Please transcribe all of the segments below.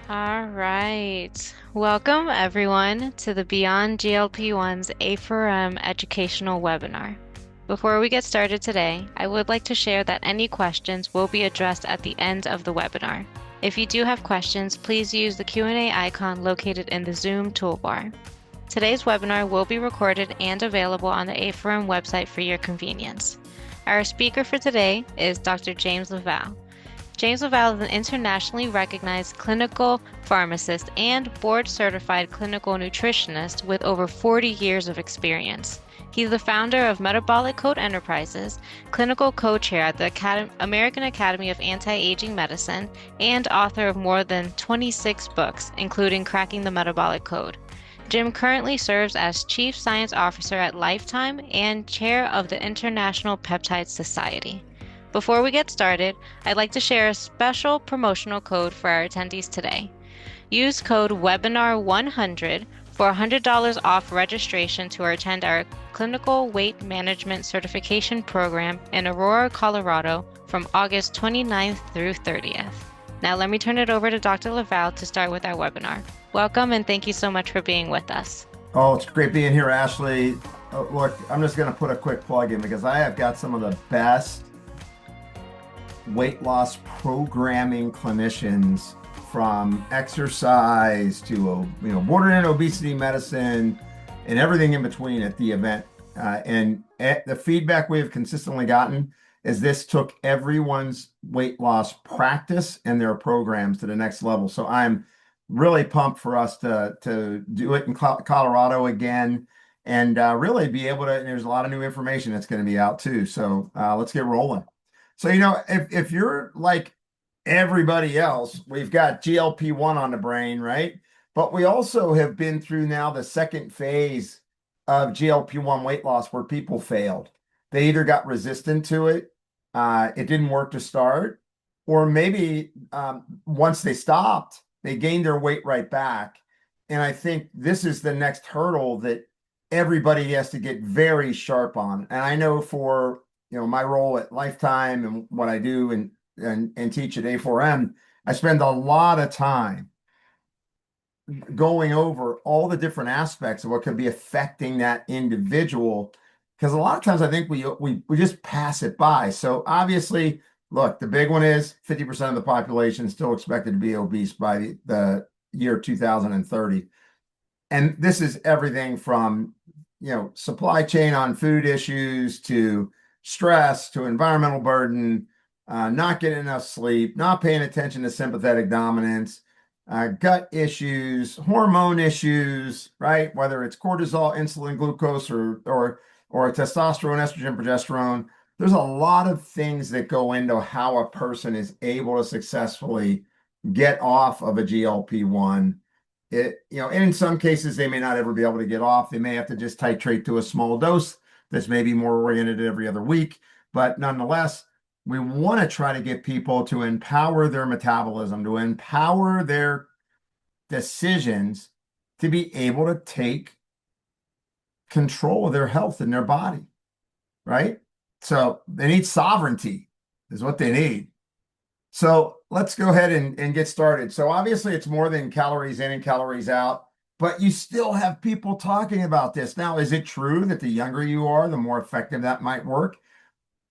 All right. Welcome, everyone, to the Beyond GLP1s A4M educational webinar. Before we get started today, I would like to share that any questions will be addressed at the end of the webinar. If you do have questions, please use the Q&A icon located in the Zoom toolbar. Today's webinar will be recorded and available on the A4M website for your convenience. Our speaker for today is Dr. James Laval. James Laval is an internationally recognized clinical pharmacist and board-certified clinical nutritionist with over 40 years of experience. He's the founder of Metabolic Code Enterprises, clinical co-chair at the American Academy of Anti-Aging Medicine, and author of more than 26 books, including Cracking the Metabolic Code. Jim currently serves as Chief Science Officer at Lifetime and Chair of the International Peptide Society. Before we get started, I'd like to share a special promotional code for our attendees today. Use code WEBINAR100 for $100 off registration to attend our Clinical Weight Management Certification Program in Aurora, Colorado from August 29th through 30th. Now let me turn it over to Dr. Laval to start with our webinar. Welcome and thank you so much for being with us. Oh, it's great being here, Ashley. Look, I'm just going to put a quick plug in because I have got some of the best weight loss programming clinicians from exercise to borderline obesity medicine and everything in between at the event. And the feedback we have consistently gotten is this took everyone's weight loss practice and their programs to the next level. So I'm really pumped for us to do it in Colorado again and really be able to. And there's a lot of new information that's going to be out too. So let's get rolling. So, if you're like everybody else, we've got GLP-1 on the brain, right? But we also have been through now the second phase of GLP-1 weight loss where people failed. They either got resistant to it, it didn't work to start, or maybe once they stopped, they gained their weight right back. And I think this is the next hurdle that everybody has to get very sharp on. And I know for my role at Lifetime and what I do and teach at A4M, I spend a lot of time going over all the different aspects of what could be affecting that individual. Because a lot of times I think we just pass it by. So obviously, look, the big one is 50% of the population is still expected to be obese by the year 2030. And this is everything from, supply chain on food issues to stress to environmental burden, not getting enough sleep, not paying attention to sympathetic dominance, gut issues, hormone issues, right? Whether it's cortisol, insulin, glucose, or testosterone, estrogen, progesterone. There's a lot of things that go into how a person is able to successfully get off of a GLP-1. And in some cases, they may not ever be able to get off. They may have to just titrate to a small dose that's maybe more oriented every other week. But nonetheless, we want to try to get people to empower their metabolism, to empower their decisions to be able to take control of their health and their body, right? So they need sovereignty is what they need. So let's go ahead and get started. So obviously it's more than calories in and calories out, but you still have people talking about this. Now, is it true that the younger you are, the more effective that might work?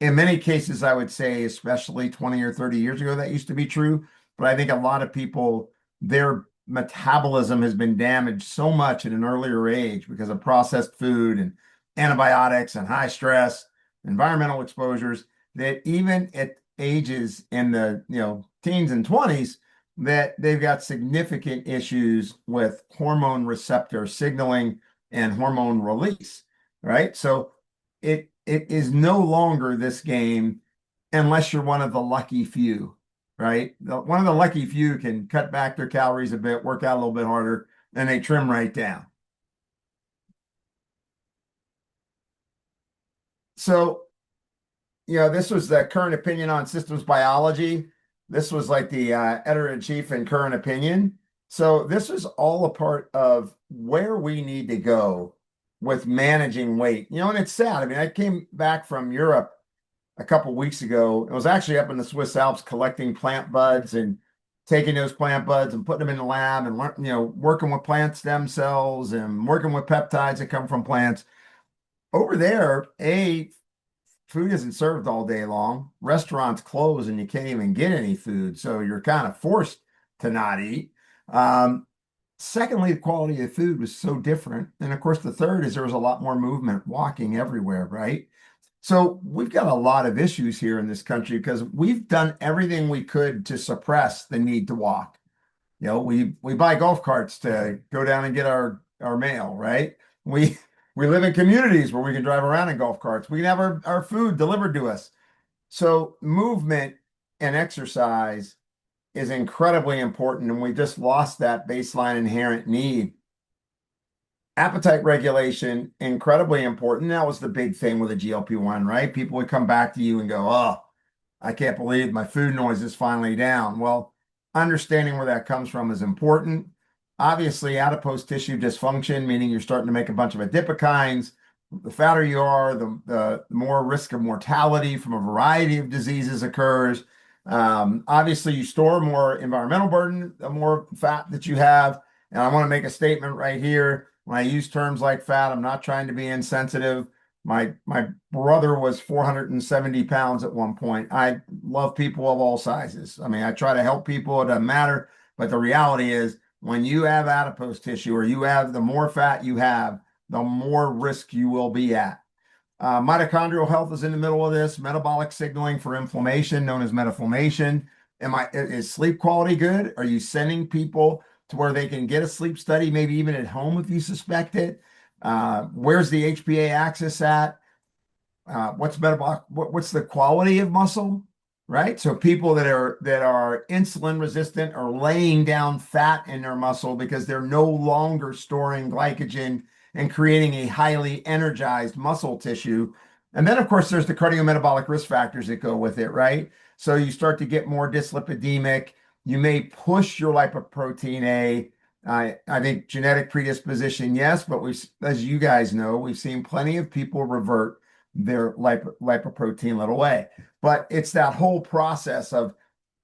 In many cases, I would say, especially 20 or 30 years ago, that used to be true. But I think a lot of people, their metabolism has been damaged so much at an earlier age because of processed food and antibiotics and high stress, environmental exposures, that even at ages in the teens and 20s, that they've got significant issues with hormone receptor signaling and hormone release, right? So it is no longer this game unless you're one of the lucky few, right? One of the lucky few can cut back their calories a bit, work out a little bit harder, and they trim right down. So, this was the current opinion on systems biology. This was like the editor-in-chief in current opinion. So this is all a part of where we need to go with managing weight. And it's sad. I mean, I came back from Europe a couple weeks ago. It was actually up in the Swiss Alps collecting plant buds and taking those plant buds and putting them in the lab and working with plant stem cells and working with peptides that come from plants. Over there, food isn't served all day long. Restaurants close and you can't even get any food, so you're kind of forced to not eat. Um, Secondly, the quality of food was so different. And of course, the third is there was a lot more movement, walking everywhere, right? So we've got a lot of issues here in this country because we've done everything we could to suppress the need to walk. We buy golf carts to go down and get our mail, right? We we live in communities where we can drive around in golf carts. We can have our food delivered to us. So movement and exercise is incredibly important, and we just lost that baseline inherent need. Appetite regulation, incredibly important. That was the big thing with the GLP-1, right? People would come back to you and go, "Oh, I can't believe my food noise is finally down." Well, understanding where that comes from is important. Obviously, adipose tissue dysfunction, meaning you're starting to make a bunch of adipokines. The fatter you are, the more risk of mortality from a variety of diseases occurs. Obviously, you store more environmental burden, the more fat that you have. And I want to make a statement right here. When I use terms like fat, I'm not trying to be insensitive. My brother was 470 pounds at one point. I love people of all sizes. I mean, I try to help people. It doesn't matter. But the reality is, when you have adipose tissue or you have the more fat you have, the more risk you will be at. Mitochondrial health is in the middle of this. Metabolic signaling for inflammation, known as metaflammation. Is sleep quality good? Are you sending people to where they can get a sleep study, maybe even at home if you suspect it? Where's the HPA axis at? What's metabolic? What's the quality of muscle? Right. So people that are insulin resistant are laying down fat in their muscle because they're no longer storing glycogen and creating a highly energized muscle tissue. And then, of course, there's the cardiometabolic risk factors that go with it, right? So you start to get more dyslipidemic. You may push your lipoprotein A. I think genetic predisposition, yes, but as you guys know, we've seen plenty of people revert their lipoprotein little a. But it's that whole process of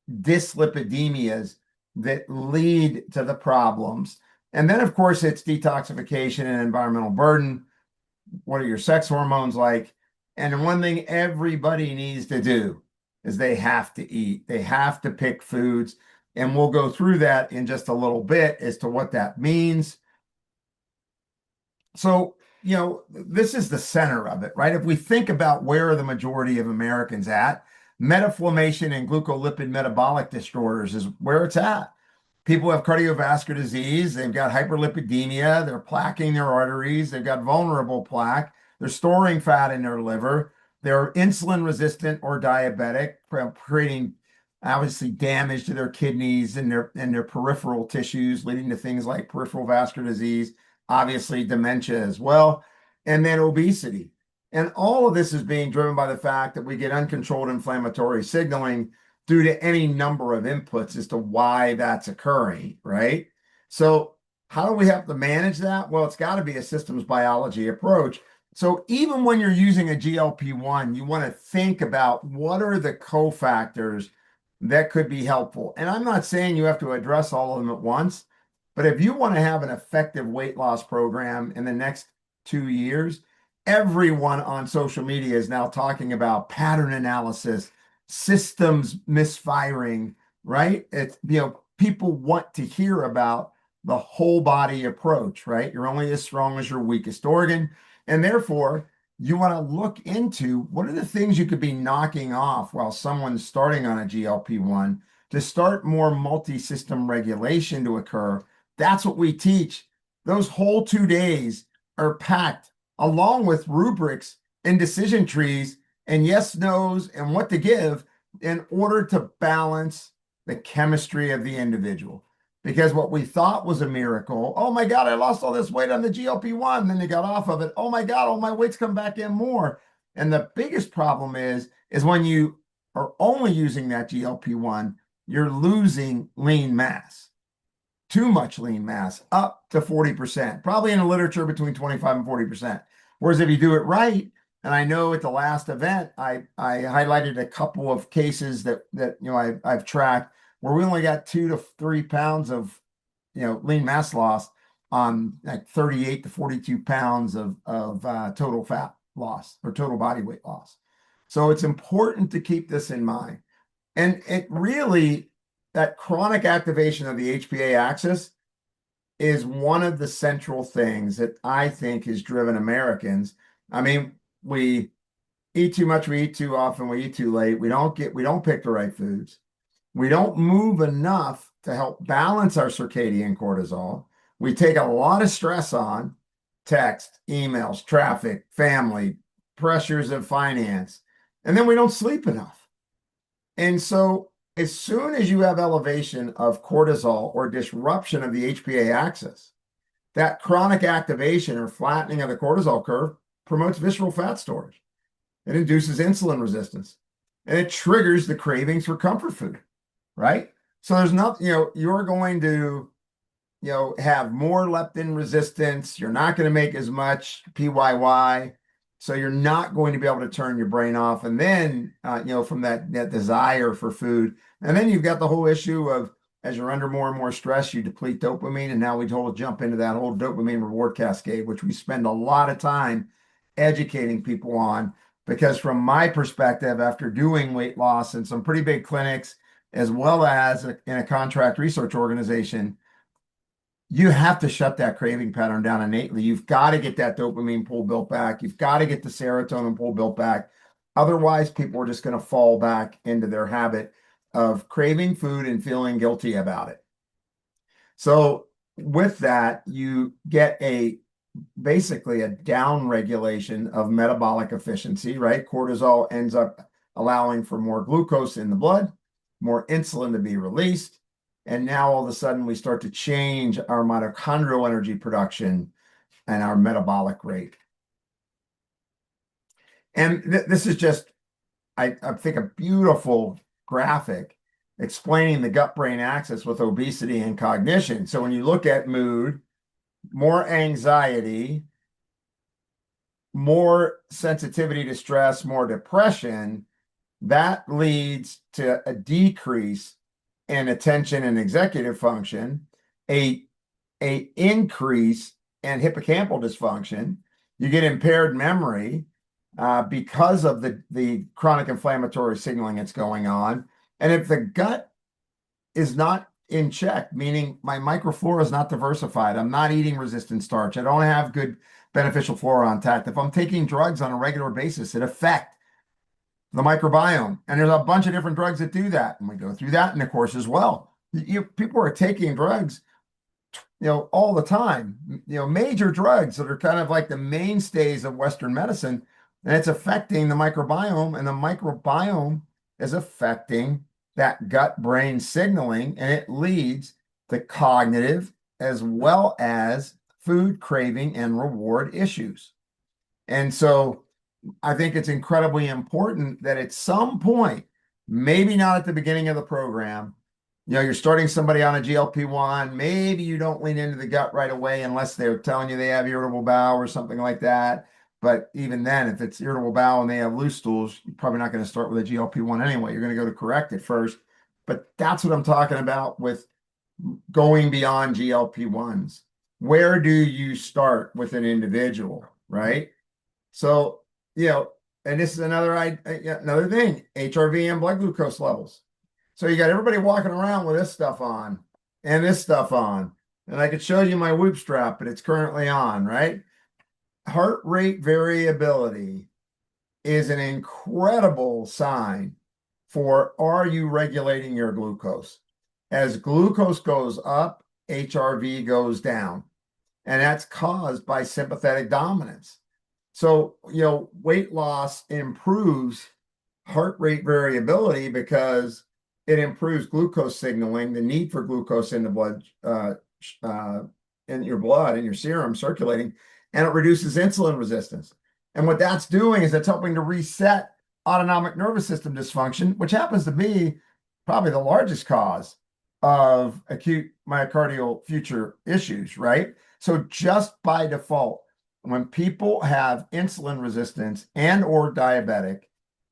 dyslipidemias that lead to the problems. And then, of course, it's detoxification and environmental burden. What are your sex hormones like? And one thing everybody needs to do is they have to eat. They have to pick foods. And we'll go through that in just a little bit as to what that means. So, this is the center of it, right? If we think about where are the majority of Americans at, metaflammation and glucolipid metabolic disorders is where it's at. People have cardiovascular disease, they've got hyperlipidemia, they're plaquing their arteries, they've got vulnerable plaque, they're storing fat in their liver, they're insulin resistant or diabetic, creating obviously damage to their kidneys and their peripheral tissues, leading to things like peripheral vascular disease, obviously dementia as well, and then obesity. And all of this is being driven by the fact that we get uncontrolled inflammatory signaling due to any number of inputs as to why that's occurring, right? So, how do we have to manage that? Well, it's got to be a systems biology approach. So, even when you're using a GLP-1, you want to think about what are the cofactors that could be helpful. And I'm not saying you have to address all of them at once, but if you want to have an effective weight loss program in the next 2 years, everyone on social media is now talking about pattern analysis, systems misfiring, right? People want to hear about the whole body approach, right? You're only as strong as your weakest organ. And therefore, you want to look into what are the things you could be knocking off while someone's starting on a GLP-1 to start more multi-system regulation to occur. That's what we teach. Those whole 2 days are packed along with rubrics and decision trees and yes, nos, and what to give in order to balance the chemistry of the individual. Because what we thought was a miracle, oh my God, I lost all this weight on the GLP-1, then they got off of it. Oh my God, all my weight's come back in more. And the biggest problem is when you are only using that GLP-1, you're losing lean mass, too much lean mass, up to 40%, probably in the literature between 25 and 40%. Whereas if you do it right, and I know at the last event, I highlighted a couple of cases that I've tracked where we only got 2 to 3 pounds of, lean mass loss on like 38 to 42 pounds of total fat loss or total body weight loss. So it's important to keep this in mind. And it really, that chronic activation of the HPA axis is one of the central things that I think has driven Americans. I mean, we eat too much, we eat too often, we eat too late, we don't pick the right foods. We don't move enough to help balance our circadian cortisol. We take a lot of stress on text, emails, traffic, family, pressures of finance, and then we don't sleep enough. And so, as soon as you have elevation of cortisol or disruption of the HPA axis, that chronic activation or flattening of the cortisol curve promotes visceral fat storage. It induces insulin resistance and it triggers the cravings for comfort food, right? So there's nothing, you're going to, have more leptin resistance. You're not going to make as much PYY. So you're not going to be able to turn your brain off. And then, from that desire for food. And then you've got the whole issue of as you're under more and more stress, you deplete dopamine. And now we told jump into that whole dopamine reward cascade, which we spend a lot of time educating people on. Because from my perspective, after doing weight loss in some pretty big clinics, as well as in a contract research organization, you have to shut that craving pattern down innately. You've got to get that dopamine pool built back. You've got to get the serotonin pool built back. Otherwise, people are just going to fall back into their habit of craving food and feeling guilty about it. So with that, you get basically a down regulation of metabolic efficiency, right? Cortisol ends up allowing for more glucose in the blood, more insulin to be released. And now all of a sudden we start to change our mitochondrial energy production and our metabolic rate. And this is just, I think, a beautiful graphic explaining the gut-brain axis with obesity and cognition. So when you look at mood, more anxiety, more sensitivity to stress, more depression, that leads to a decrease in attention and executive function, a increase in hippocampal dysfunction. You get impaired memory because of the chronic inflammatory signaling that's going on. And if the gut is not in check, meaning my microflora is not diversified, I'm not eating resistant starch, I don't have good beneficial flora intact. If I'm taking drugs on a regular basis, it affects the microbiome. And there's a bunch of different drugs that do that. And we go through that in the course as well. People are taking drugs, all the time, major drugs that are kind of like the mainstays of Western medicine. And it's affecting the microbiome, and the microbiome is affecting that gut-brain signaling, and it leads to cognitive as well as food craving and reward issues. And so I think it's incredibly important that at some point, maybe not at the beginning of the program, you're starting somebody on a GLP-1, maybe you don't lean into the gut right away unless they're telling you they have irritable bowel or something like that. But even then, if it's irritable bowel and they have loose stools, you're probably not going to start with a GLP-1 anyway. You're going to go to correct it first. But that's what I'm talking about with going beyond GLP-1s. Where do you start with an individual, right? So, and this is another thing, HRV and blood glucose levels. So you got everybody walking around with this stuff on and this stuff on. And I could show you my Whoop strap, but it's currently on, right? Heart rate variability is an incredible sign for, are you regulating your glucose? As glucose goes up, HRV goes down. And that's caused by sympathetic dominance. So, weight loss improves heart rate variability because it improves glucose signaling, the need for glucose in the blood, in your blood, in your serum circulating, and it reduces insulin resistance. And what that's doing is it's helping to reset autonomic nervous system dysfunction, which happens to be probably the largest cause of acute myocardial future issues, right? So just by default, when people have insulin resistance and or diabetic,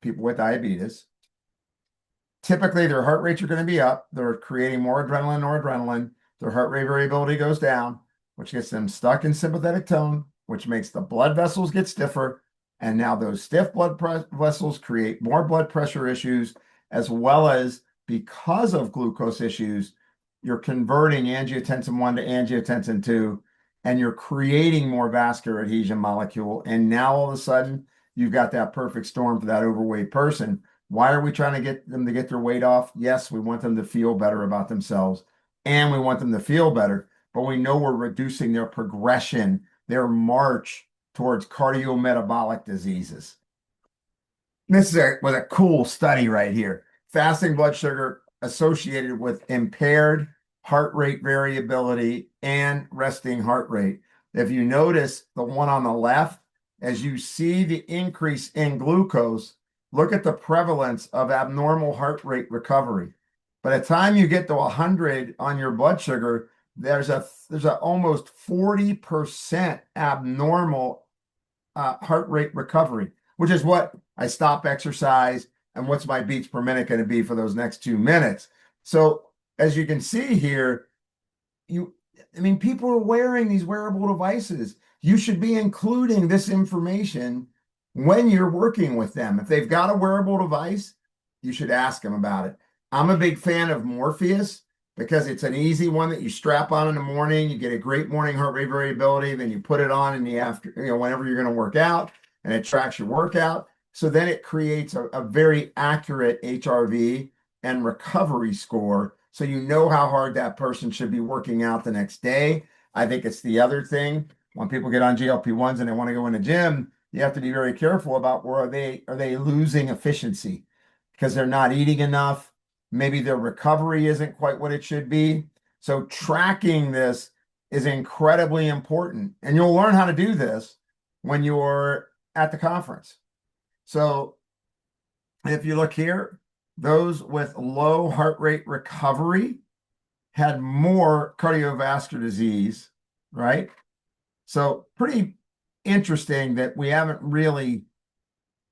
people with diabetes, typically their heart rates are going to be up. They're creating more adrenaline, noradrenaline. Their heart rate variability goes down, which gets them stuck in sympathetic tone, which makes the blood vessels get stiffer. And now those stiff vessels create more blood pressure issues, as well as because of glucose issues, you're converting angiotensin 1 to angiotensin 2, and you're creating more vascular adhesion molecule. And now all of a sudden, you've got that perfect storm for that overweight person. Why are we trying to get them to get their weight off? Yes, we want them to feel better about themselves and we want them to feel better, but we know we're reducing their progression, their march towards cardiometabolic diseases. This is was a cool study right here. Fasting blood sugar associated with impaired heart rate variability and resting heart rate. If you notice the one on the left, as you see the increase in glucose, look at the prevalence of abnormal heart rate recovery. By the time you get to 100 on your blood sugar, there's a almost 40% abnormal heart rate recovery, which is what I stop exercise and what's my beats per minute going to be for those next 2 minutes. So as you can see here, I mean, people are wearing these wearable devices. You should be including this information when you're working with them. If they've got a wearable device, you should ask them about it. I'm a big fan of Morpheus because it's an easy one that you strap on in the morning. You get a great morning heart rate variability. Then you put it on in the after, whenever you're going to work out, and it tracks your workout. So then it creates a very accurate HRV and recovery score. So you know how hard that person should be working out the next day. I think it's the other thing. When people get on GLP-1s and they want to go in the gym, you have to be very careful about where are they losing efficiency because they're not eating enough. Maybe their recovery isn't quite what it should be. So tracking this is incredibly important. And you'll learn how to do this when you're at the conference. So if you look here, those with low heart rate recovery had more cardiovascular disease, right? So pretty interesting that we haven't really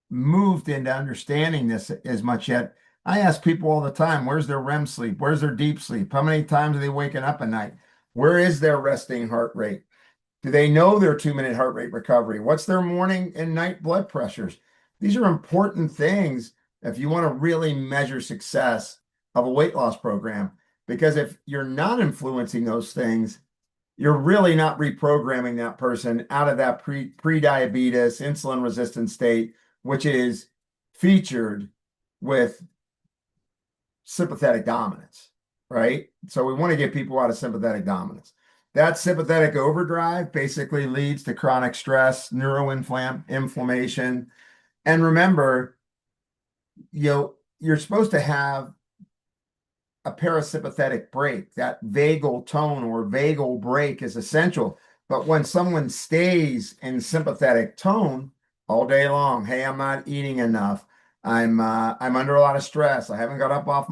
moved into understanding this as much yet. I ask people all the time, where's their REM sleep? Where's their deep sleep? How many times are they waking up at night? Where is their resting heart rate? Do they know their 2 minute heart rate recovery? What's their morning and night blood pressures? These are important things if you want to really measure success of a weight loss program. Because if you're not influencing those things, you're really not reprogramming that person out of that pre-diabetes, insulin resistant state, which is featured with sympathetic dominance, right? So we want to get people out of sympathetic dominance. That sympathetic overdrive basically leads to chronic stress, neuroinflammation. And remember, you're supposed to have a parasympathetic break. That vagal tone or vagal break is essential. But when someone stays in sympathetic tone all day long, hey, I'm not eating enough. I'm under a lot of stress. I haven't got up off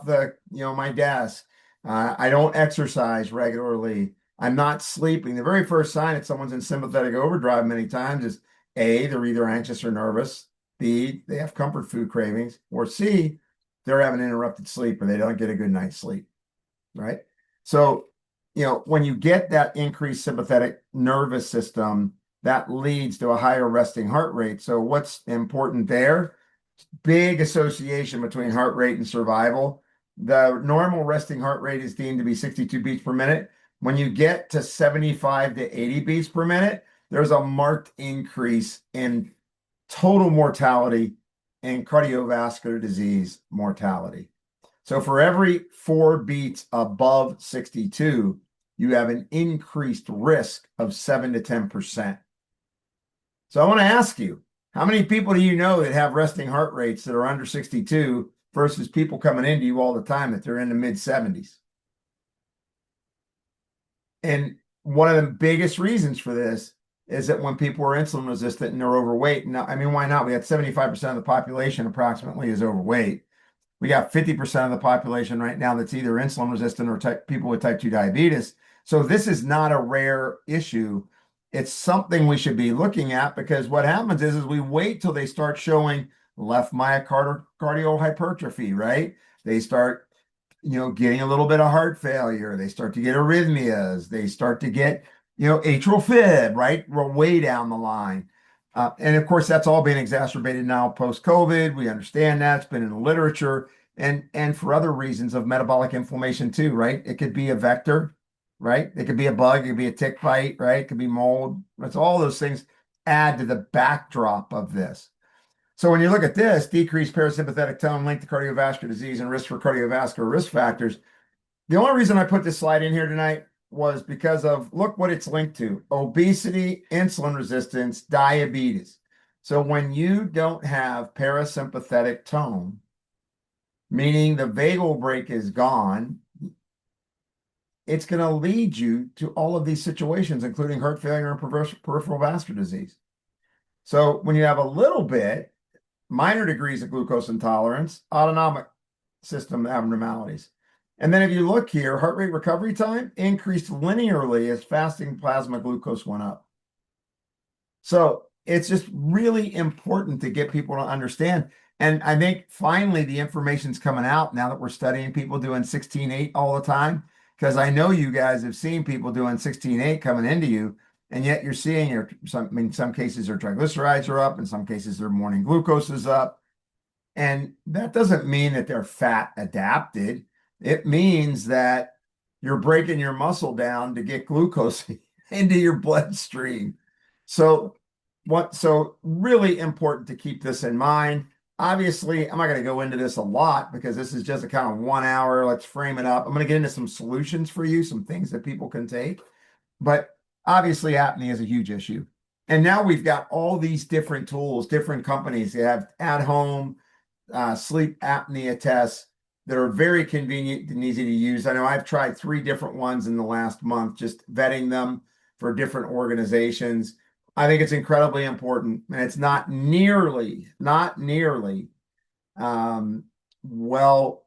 the my desk. I don't exercise regularly. I'm not sleeping. The very first sign that someone's in sympathetic overdrive many times is A, they're either anxious or nervous. B, they have comfort food cravings. Or C, they're having interrupted sleep or they don't get a good night's sleep, right? So, when you get that increased sympathetic nervous system, that leads to a higher resting heart rate. So what's important there? Big association between heart rate and survival. The normal resting heart rate is deemed to be 62 beats per minute. When you get to 75 to 80 beats per minute, there's a marked increase in total mortality and cardiovascular disease mortality. So for every 4 beats above 62, you have an increased risk of 7 to 10%. So I want to ask you, how many people do you know that have resting heart rates that are under 62 versus people coming into you all the time that they're in the mid 70s? And one of the biggest reasons for this is that when people are insulin resistant and they're overweight, now, I mean, why not? We got 75% of the population approximately is overweight. We got 50% of the population right now that's either insulin resistant or people with type 2 diabetes. So this is not a rare issue. It's something we should be looking at because what happens is we wait till they start showing left myocardial hypertrophy, right? They start, getting a little bit of heart failure. They start to get arrhythmias. They start to get, atrial fib, right? We're way down the line. And of course, that's all being exacerbated now post-COVID. We understand that. It's been in the literature and for other reasons of metabolic inflammation too, right? It could be a vector, right? It could be a bug, it could be a tick bite, right? It could be mold. It's all those things add to the backdrop of this. So when you look at this, decreased parasympathetic tone linked to cardiovascular disease and risk for cardiovascular risk factors. The only reason I put this slide in here tonight was because of look what it's linked to: obesity, insulin resistance, diabetes. So when you don't have parasympathetic tone, meaning the vagal brake is gone, it's going to lead you to all of these situations, including heart failure and peripheral vascular disease. So when you have a little bit, minor degrees of glucose intolerance, autonomic system abnormalities. And then if you look here, heart rate recovery time increased linearly as fasting plasma glucose went up. So it's just really important to get people to understand. And I think finally the information's coming out now that we're studying people doing 16-8 all the time, because I know you guys have seen people doing 16-8 coming into you, and yet you're seeing in some cases their triglycerides are up, in some cases their morning glucose is up. And that doesn't mean that they're fat adapted. It means that you're breaking your muscle down to get glucose into your bloodstream. So really important to keep this in mind. Obviously, I'm not going to go into this a lot because this is just a kind of 1 hour. Let's frame it up. I'm going to get into some solutions for you, some things that people can take. But obviously, apnea is a huge issue. And now we've got all these different tools, different companies that have at home sleep apnea tests that are very convenient and easy to use. I know I've tried 3 different ones in the last month, just vetting them for different organizations. I think it's incredibly important, and it's not nearly well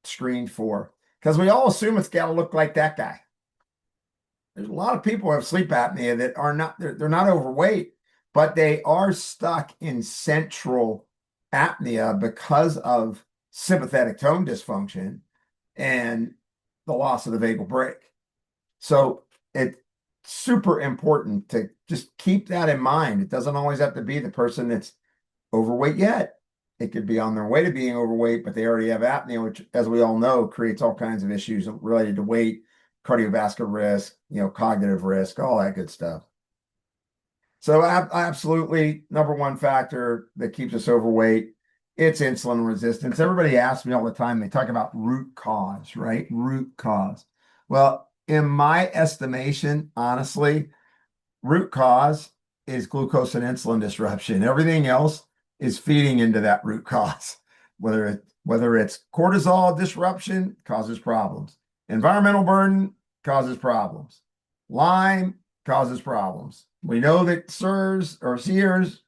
screened for, because we all assume it's got to look like that guy. There's a lot of people who have sleep apnea that are not, they're not overweight, but they are stuck in central apnea because of sympathetic tone dysfunction and the loss of the vagal brake. So it's super important to just keep that in mind. It doesn't always have to be the person that's overweight yet. It could be on their way to being overweight, but they already have apnea, which, as we all know, creates all kinds of issues related to weight, cardiovascular risk, cognitive risk, all that good stuff. So absolutely, number one factor that keeps us overweight, it's insulin resistance. Everybody asks me all the time, they talk about root cause, right? Root cause. Well, in my estimation, honestly, root cause is glucose and insulin disruption. Everything else is feeding into that root cause. Whether it's cortisol disruption causes problems. Environmental burden causes problems. Lyme causes problems. We know that SIRS or SEERS,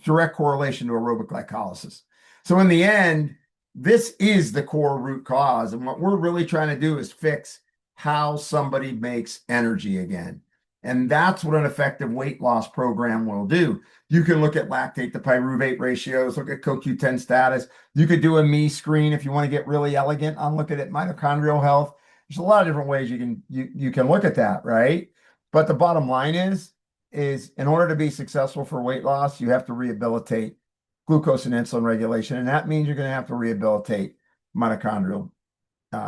direct correlation to aerobic glycolysis. So in the end, this is the core root cause. And what we're really trying to do is fix how somebody makes energy again. And that's what an effective weight loss program will do. You can look at lactate to pyruvate ratios, look at CoQ10 status. You could do a me screen if you want to get really elegant on looking at mitochondrial health. There's a lot of different ways you can look at that, right? But the bottom line is in order to be successful for weight loss, you have to rehabilitate glucose and insulin regulation. And that means you're going to have to rehabilitate mitochondrial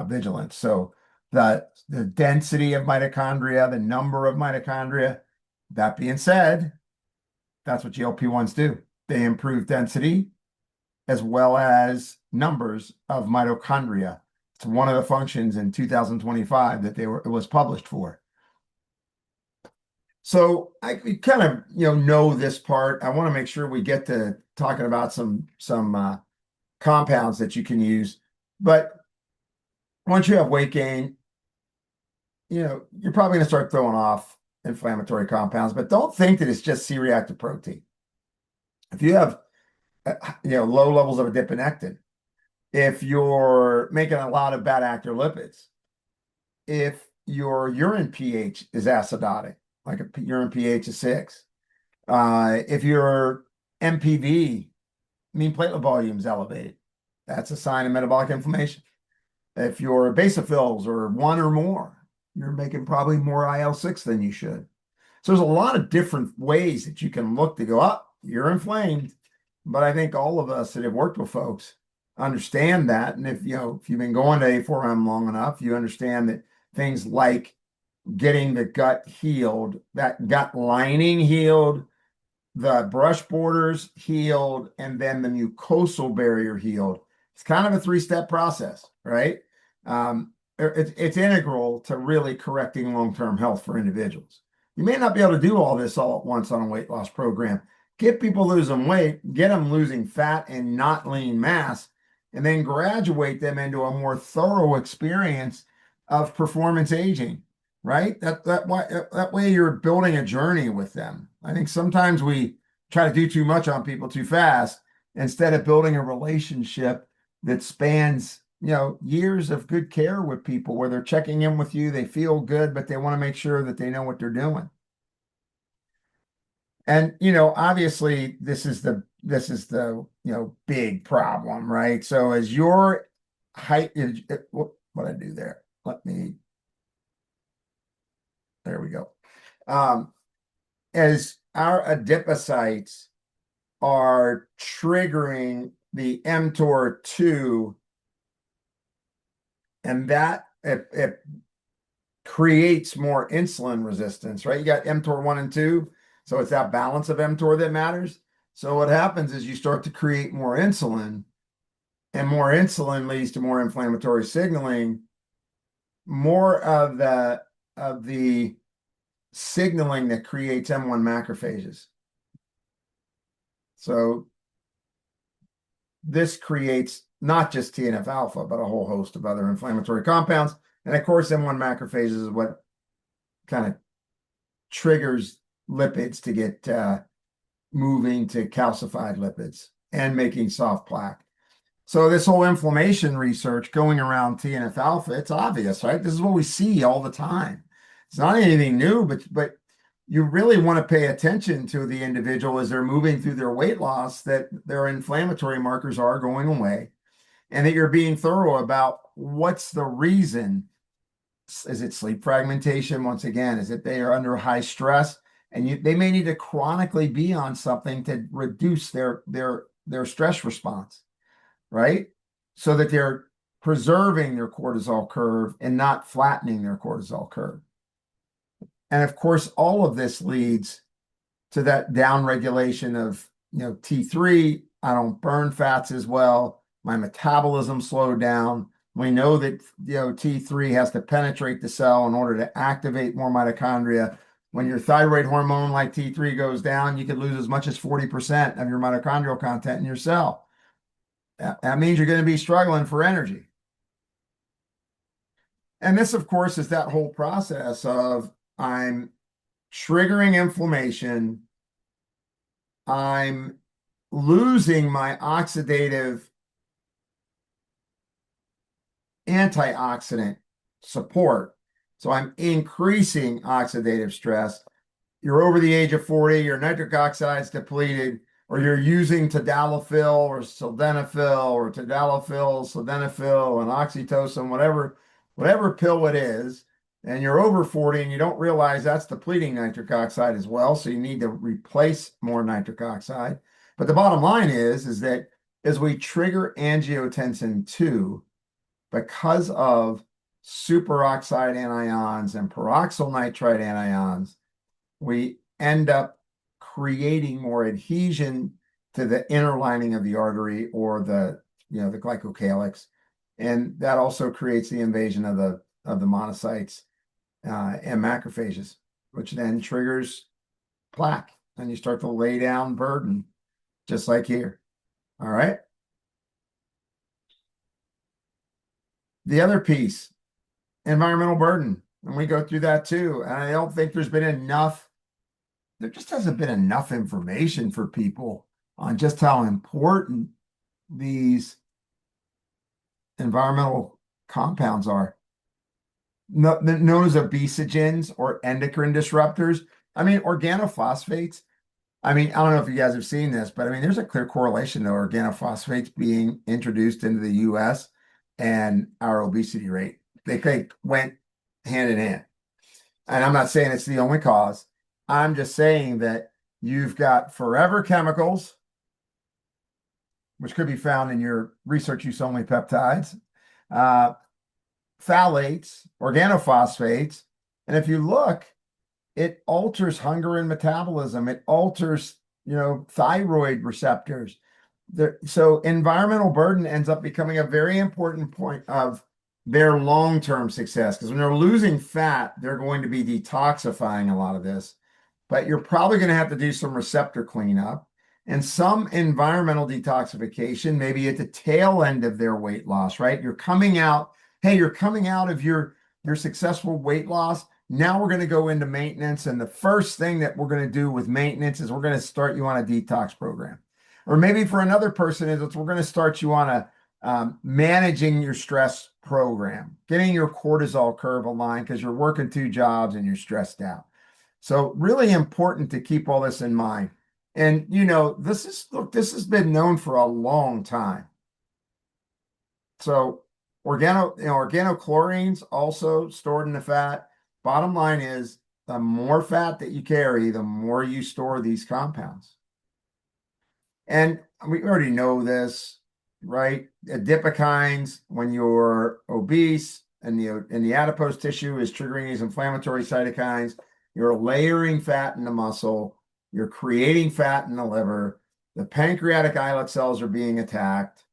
vigilance. So the density of mitochondria, the number of mitochondria. That being said, that's what GLP-1s do. They improve density as well as numbers of mitochondria. It's one of the functions in 2025 that it was published for. So we kind of know this part. I want to make sure we get to talking about some compounds that you can use. But once you have weight gain, you're probably going to start throwing off inflammatory compounds, but don't think that it's just C-reactive protein. If you have, low levels of adiponectin, if you're making a lot of bad actor lipids, if your urine pH is acidotic, like a urine pH of 6, if your MPV mean platelet volume is elevated. That's a sign of metabolic inflammation. If your basophils are one or more, you're making probably more IL-6 than you should. So there's a lot of different ways that you can look to go up. You're inflamed. But I think all of us that have worked with folks understand that. And if you've been going to A4M long enough, you understand that things like getting the gut healed, that gut lining healed, the brush borders healed, and then the mucosal barrier healed. It's kind of a three-step process, right? It's integral to really correcting long-term health for individuals. You may not be able to do all this all at once on a weight loss program. Get people losing weight, get them losing fat and not lean mass, and then graduate them into a more thorough experience of performance aging, right? That way you're building a journey with them. I think sometimes we try to do too much on people too fast instead of building a relationship that spans, years of good care with people where they're checking in with you, they feel good, but they want to make sure that they know what they're doing. And obviously this is the big problem, right? So as your height is what I do there. There we go. As our adipocytes are triggering the mTOR2, and that it creates more insulin resistance, right? You got mTOR 1 and 2, so it's that balance of mTOR that matters. So what happens is you start to create more insulin, and more insulin leads to more inflammatory signaling, more of the signaling that creates M1 macrophages. So this creates not just TNF alpha, but a whole host of other inflammatory compounds. And of course, M1 macrophages is what kind of triggers lipids to get moving to calcified lipids and making soft plaque. So this whole inflammation research going around TNF alpha, it's obvious, right? This is what we see all the time. It's not anything new, but you really want to pay attention to the individual as they're moving through their weight loss, that their inflammatory markers are going away, and that you're being thorough about what's the reason. Is it sleep fragmentation? Once again, is it they are under high stress and they may need to chronically be on something to reduce their stress response, right? So that they're preserving their cortisol curve and not flattening their cortisol curve. And of course, all of this leads to that downregulation of T3. I don't burn fats as well. My metabolism slowed down. We know that T3 has to penetrate the cell in order to activate more mitochondria. When your thyroid hormone like T3 goes down, you could lose as much as 40% of your mitochondrial content in your cell. That means you're going to be struggling for energy. And this, of course, is that whole process of I'm triggering inflammation. I'm losing my oxidative antioxidant support. So I'm increasing oxidative stress. You're over the age of 40, your nitric oxide's depleted, or you're using tadalafil or sildenafil or tadalafil, sildenafil, and oxytocin, whatever pill it is, and you're over 40 and you don't realize that's depleting nitric oxide as well. So you need to replace more nitric oxide. But the bottom line is that as we trigger angiotensin 2, because of superoxide anions and peroxyl nitrite anions, we end up creating more adhesion to the inner lining of the artery or the glycocalyx. And that also creates the invasion of the monocytes and macrophages, which then triggers plaque. And you start to lay down burden, just like here. All right. The other piece, environmental burden. And we go through that too. And I don't think there just hasn't been enough information for people on just how important these environmental compounds are. Known as obesogens or endocrine disruptors. I mean, organophosphates, I mean, I don't know if you guys have seen this, but I mean, there's a clear correlation to organophosphates being introduced into the US and our obesity rate. They went hand in hand. And I'm not saying it's the only cause. I'm just saying that you've got forever chemicals, which could be found in your research use only peptides, uh, phthalates, organophosphates. And if you look, it alters hunger and metabolism. It alters, thyroid receptors. So environmental burden ends up becoming a very important point of their long-term success. Because when they're losing fat, they're going to be detoxifying a lot of this. But you're probably going to have to do some receptor cleanup and some environmental detoxification, maybe at the tail end of their weight loss, right? You're coming out of your successful weight loss. Now we're going to go into maintenance. And the first thing that we're going to do with maintenance is we're going to start you on a detox program. Or maybe for another person, is we're going to start you on a managing your stress program, getting your cortisol curve aligned because you're working two jobs and you're stressed out. So really important to keep all this in mind. And this has been known for a long time. So organochlorines also stored in the fat. Bottom line is the more fat that you carry, the more you store these compounds. And we already know this, right? Adipokines, when you're obese and the adipose tissue is triggering these inflammatory cytokines, you're layering fat in the muscle, you're creating fat in the liver, the pancreatic islet cells are being attacked,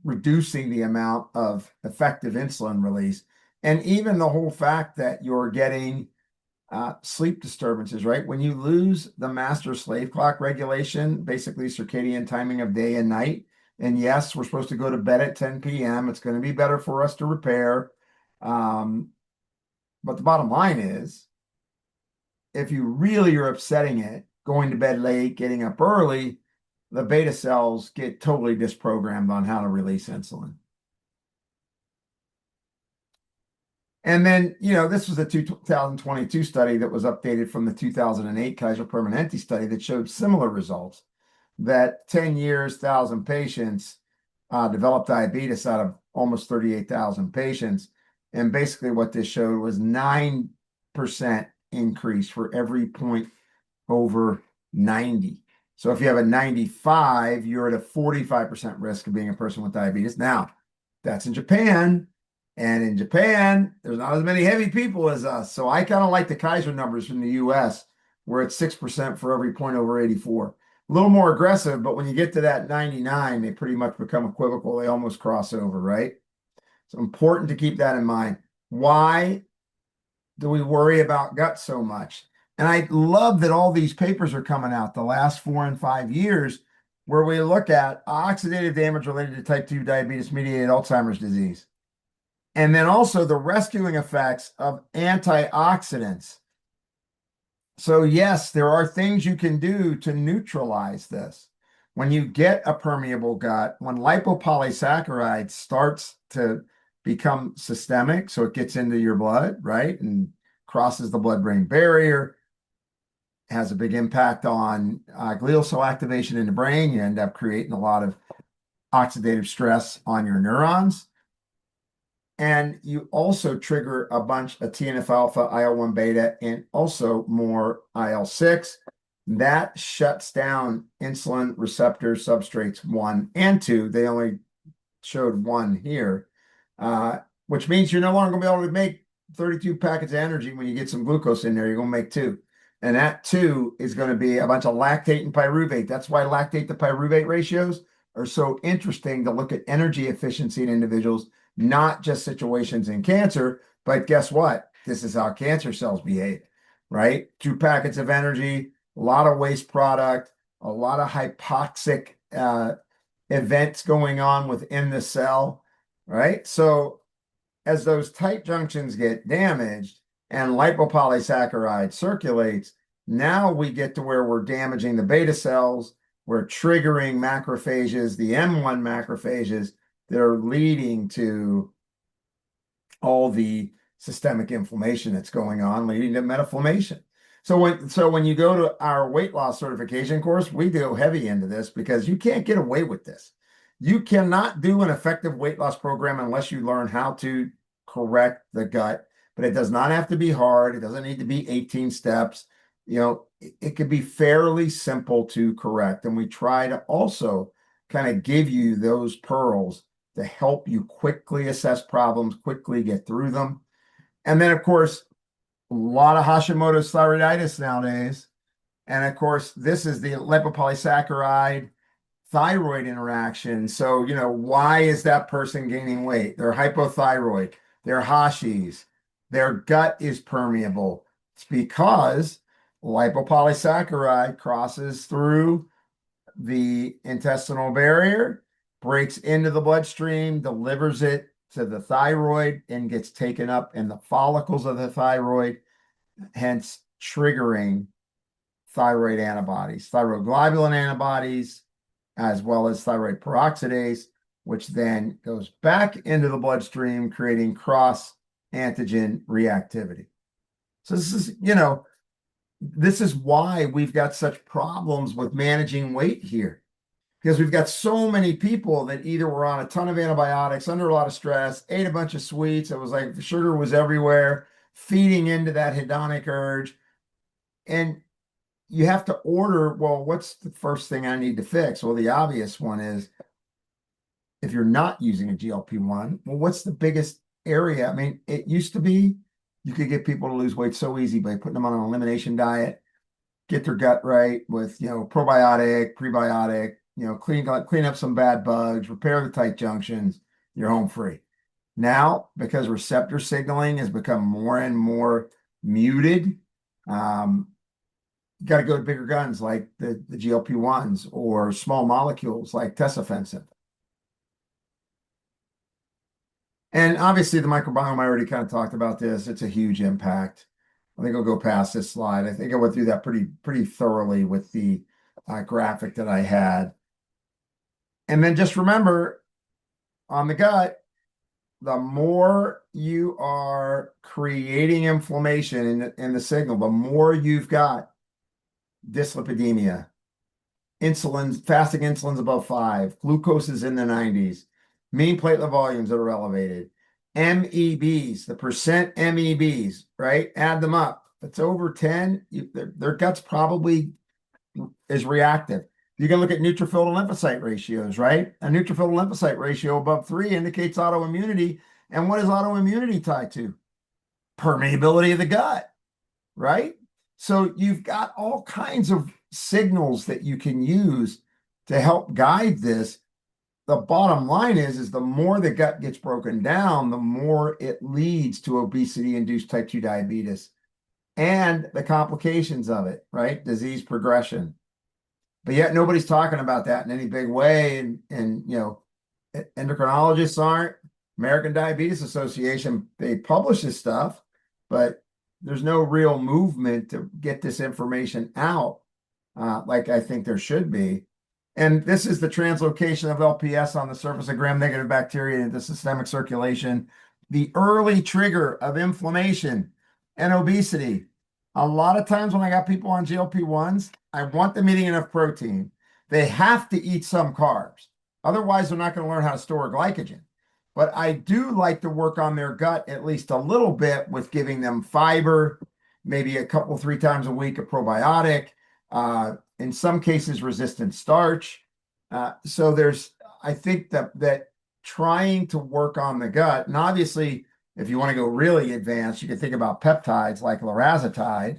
reducing the amount of effective insulin release. And even the whole fact that you're getting sleep disturbances, right? When you lose the master slave clock regulation, basically circadian timing of day and night, and yes, we're supposed to go to bed at 10 p.m. It's going to be better for us to repair. But the bottom line is, if you really are upsetting it, going to bed late, getting up early, the beta cells get totally disprogrammed on how to release insulin. And then, this was a 2022 study that was updated from the 2008 Kaiser Permanente study that showed similar results, that 10 years, 1,000 patients developed diabetes out of almost 38,000 patients. And basically what this showed was 9% increase for every point over 90. So if you have a 95, you're at a 45% risk of being a person with diabetes. Now, that's in Japan. And in Japan, there's not as many heavy people as us. So I kind of like the Kaiser numbers from the US, where it's 6% for every point over 84. A little more aggressive, but when you get to that 99, they pretty much become equivocal. They almost cross over, right? So important to keep that in mind. Why do we worry about gut so much? And I love that all these papers are coming out the last 4 and 5 years where we look at oxidative damage related to type 2 diabetes mediated Alzheimer's disease. And then also the rescuing effects of antioxidants. So, yes, there are things you can do to neutralize this. When you get a permeable gut, when lipopolysaccharide starts to become systemic, so it gets into your blood, right, and crosses the blood-brain barrier, has a big impact on glial cell activation in the brain. You end up creating a lot of oxidative stress on your neurons. And you also trigger a bunch of TNF alpha, IL-1 beta, and also more IL-6. That shuts down insulin receptor substrates 1 and 2. They only showed 1 here, which means you're no longer going to be able to make 32 packets of energy when you get some glucose in there. You're going to make 2. And that 2 is going to be a bunch of lactate and pyruvate. That's why lactate to pyruvate ratios are so interesting to look at energy efficiency in individuals, not just situations in cancer, but guess what? This is how cancer cells behave, right? 2 packets of energy, a lot of waste product, a lot of hypoxic events going on within the cell, right? So as those tight junctions get damaged and lipopolysaccharide circulates, now we get to where we're damaging the beta cells, we're triggering macrophages, the M1 macrophages that are leading to all the systemic inflammation that's going on, leading to metaflammation. So when you go to our weight loss certification course, we go heavy into this because you can't get away with this. You cannot do an effective weight loss program unless you learn how to correct the gut. But it does not have to be hard. It doesn't need to be 18 steps. It could be fairly simple to correct. And we try to also kind of give you those pearls to help you quickly assess problems, quickly get through them. And then, of course, a lot of Hashimoto's thyroiditis nowadays. And of course, this is the lipopolysaccharide thyroid interaction. So, why is that person gaining weight? They're hypothyroid, they're Hashis, their gut is permeable. It's because lipopolysaccharide crosses through the intestinal barrier, breaks into the bloodstream, delivers it to the thyroid, and gets taken up in the follicles of the thyroid, hence triggering thyroid antibodies, thyroid globulin antibodies, as well as thyroid peroxidase, which then goes back into the bloodstream, creating cross antigen reactivity. So this is why we've got such problems with managing weight here, because we've got so many people that either were on a ton of antibiotics, under a lot of stress, ate a bunch of sweets. It was like the sugar was everywhere, feeding into that hedonic urge. And you have to order, well, what's the first thing I need to fix? Well, the obvious one is if you're not using a GLP-1, well, what's the biggest area? I mean, it used to be you could get people to lose weight so easy by putting them on an elimination diet, get their gut right with, probiotic, prebiotic, clean up some bad bugs, repair the tight junctions, you're home free. Now, because receptor signaling has become more and more muted, you got to go to bigger guns like the GLP-1s or small molecules like tesofensin. And obviously the microbiome, I already kind of talked about this. It's a huge impact. I think I'll go past this slide. I think I went through that pretty thoroughly with the graphic that I had. And then just remember on the gut, the more you are creating inflammation in the signal, the more you've got dyslipidemia, fasting insulin's above 5, glucose is in the 90s, mean platelet volumes that are elevated, MEBs, the percent MEBs, right? Add them up. If it's over 10, their gut's probably is reactive. You can look at neutrophil to lymphocyte ratios, right? A neutrophil to lymphocyte ratio above 3 indicates autoimmunity. And what is autoimmunity tied to? Permeability of the gut, right? So you've got all kinds of signals that you can use to help guide this. The bottom line is the more the gut gets broken down, the more it leads to obesity-induced type 2 diabetes and the complications of it, right? Disease progression. But yet nobody's talking about that in any big way. And endocrinologists aren't. American Diabetes Association, they publish this stuff, but there's no real movement to get this information out like I think there should be. And this is the translocation of LPS on the surface of gram-negative bacteria into systemic circulation, the early trigger of inflammation and obesity. A lot of times when I got people on GLP-1s, I want them eating enough protein. They have to eat some carbs. Otherwise, they're not going to learn how to store glycogen. But I do like to work on their gut at least a little bit with giving them fiber, maybe a couple, 3 times a week, a probiotic, in some cases, resistant starch. So I think that trying to work on the gut, and obviously, if you want to go really advanced, you can think about peptides like lorazepam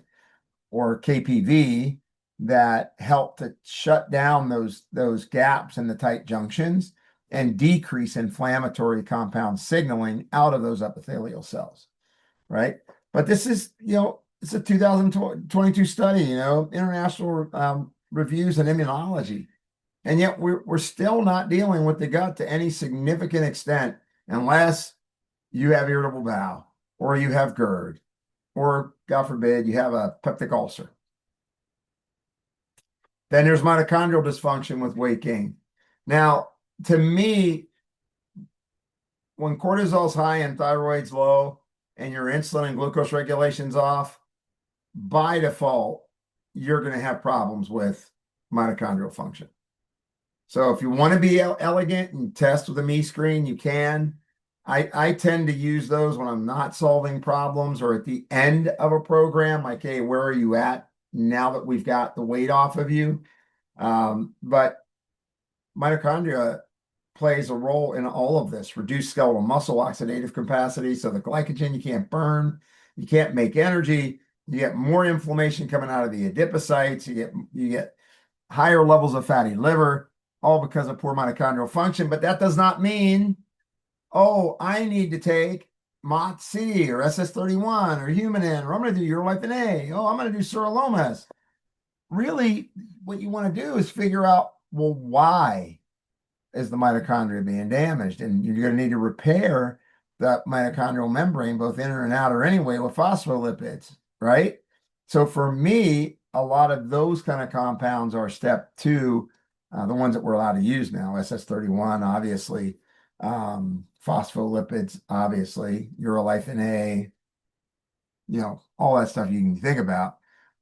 or KPV that help to shut down those gaps in the tight junctions and decrease inflammatory compound signaling out of those epithelial cells, right? But this is, it's a 2022 study, international reviews in immunology. And yet we're still not dealing with the gut to any significant extent unless you have irritable bowel or you have GERD or, God forbid, you have a peptic ulcer. Then there's mitochondrial dysfunction with weight gain. Now, to me, when cortisol's high and thyroid's low and your insulin and glucose regulation's off, by default, you're going to have problems with mitochondrial function. So if you want to be elegant and test with a me screen, you can. I tend to use those when I'm not solving problems or at the end of a program, like, hey, where are you at now that we've got the weight off of you? But mitochondria plays a role in all of this. Reduced skeletal muscle oxidative capacity, so the glycogen you can't burn, you can't make energy, you get more inflammation coming out of the adipocytes, you get higher levels of fatty liver, all because of poor mitochondrial function. But that does not mean, oh, I need to take MOTS-c or SS31 or Humanin, or I'm going to do urolithin A. Oh, I'm going to do sirolimus. Really, what you want to do is figure out, well, why is the mitochondria being damaged? And you're going to need to repair that mitochondrial membrane, both inner and outer, anyway, with phospholipids, right? So for me, a lot of those kind of compounds are step two, the ones that we're allowed to use now, SS31, obviously, phospholipids, obviously, urolithin A, all that stuff you can think about.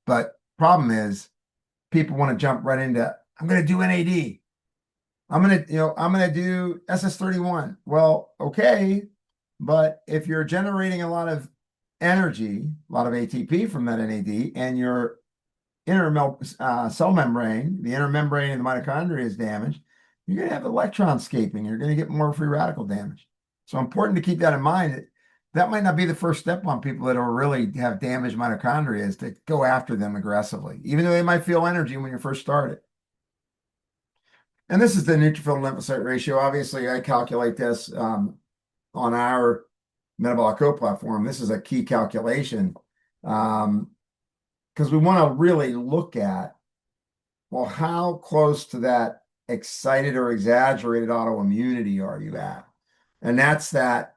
But problem is, people want to jump right into, I'm going to do NAD. I'm gonna do SS31. Well, okay, but if you're generating a lot of energy, a lot of ATP from that NAD, and your cell membrane, the inner membrane of the mitochondria is damaged, you're gonna have electron escaping. You're gonna get more free radical damage. So important to keep that in mind. That might not be the first step on people that will really have damaged mitochondria is to go after them aggressively, even though they might feel energy when you first start it. And this is the neutrophil lymphocyte ratio. Obviously, I calculate this on our metabolic code platform. This is a key calculation because we want to really look at, well, how close to that excited or exaggerated autoimmunity are you at? And that's that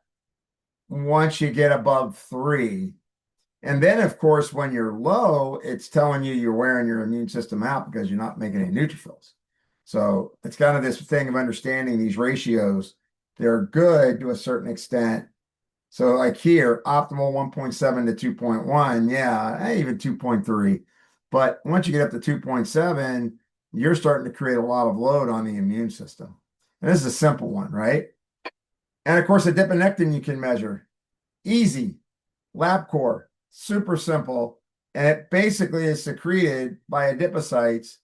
once you get above 3. And then, of course, when you're low, it's telling you you're wearing your immune system out because you're not making any neutrophils. So it's kind of this thing of understanding these ratios. They're good to a certain extent. So like here, optimal 1.7 to 2.1, yeah, even 2.3. But once you get up to 2.7, you're starting to create a lot of load on the immune system. And this is a simple one, right? And of course, adiponectin you can measure. Easy. LabCorp, super simple. And it basically is secreted by adipocytes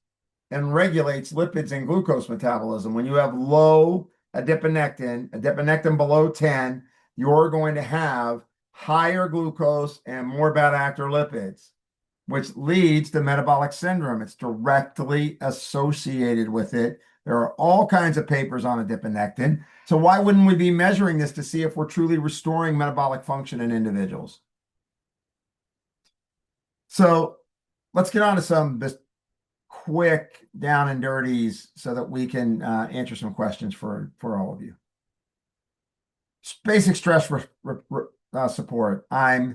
and regulates lipids and glucose metabolism. When you have low adiponectin below 10, you're going to have higher glucose and more bad actor lipids, which leads to metabolic syndrome. It's directly associated with it. There are all kinds of papers on adiponectin. So why wouldn't we be measuring this to see if we're truly restoring metabolic function in individuals? So let's get on to some quick down and dirties so that we can answer some questions for all of you. Basic stress support. I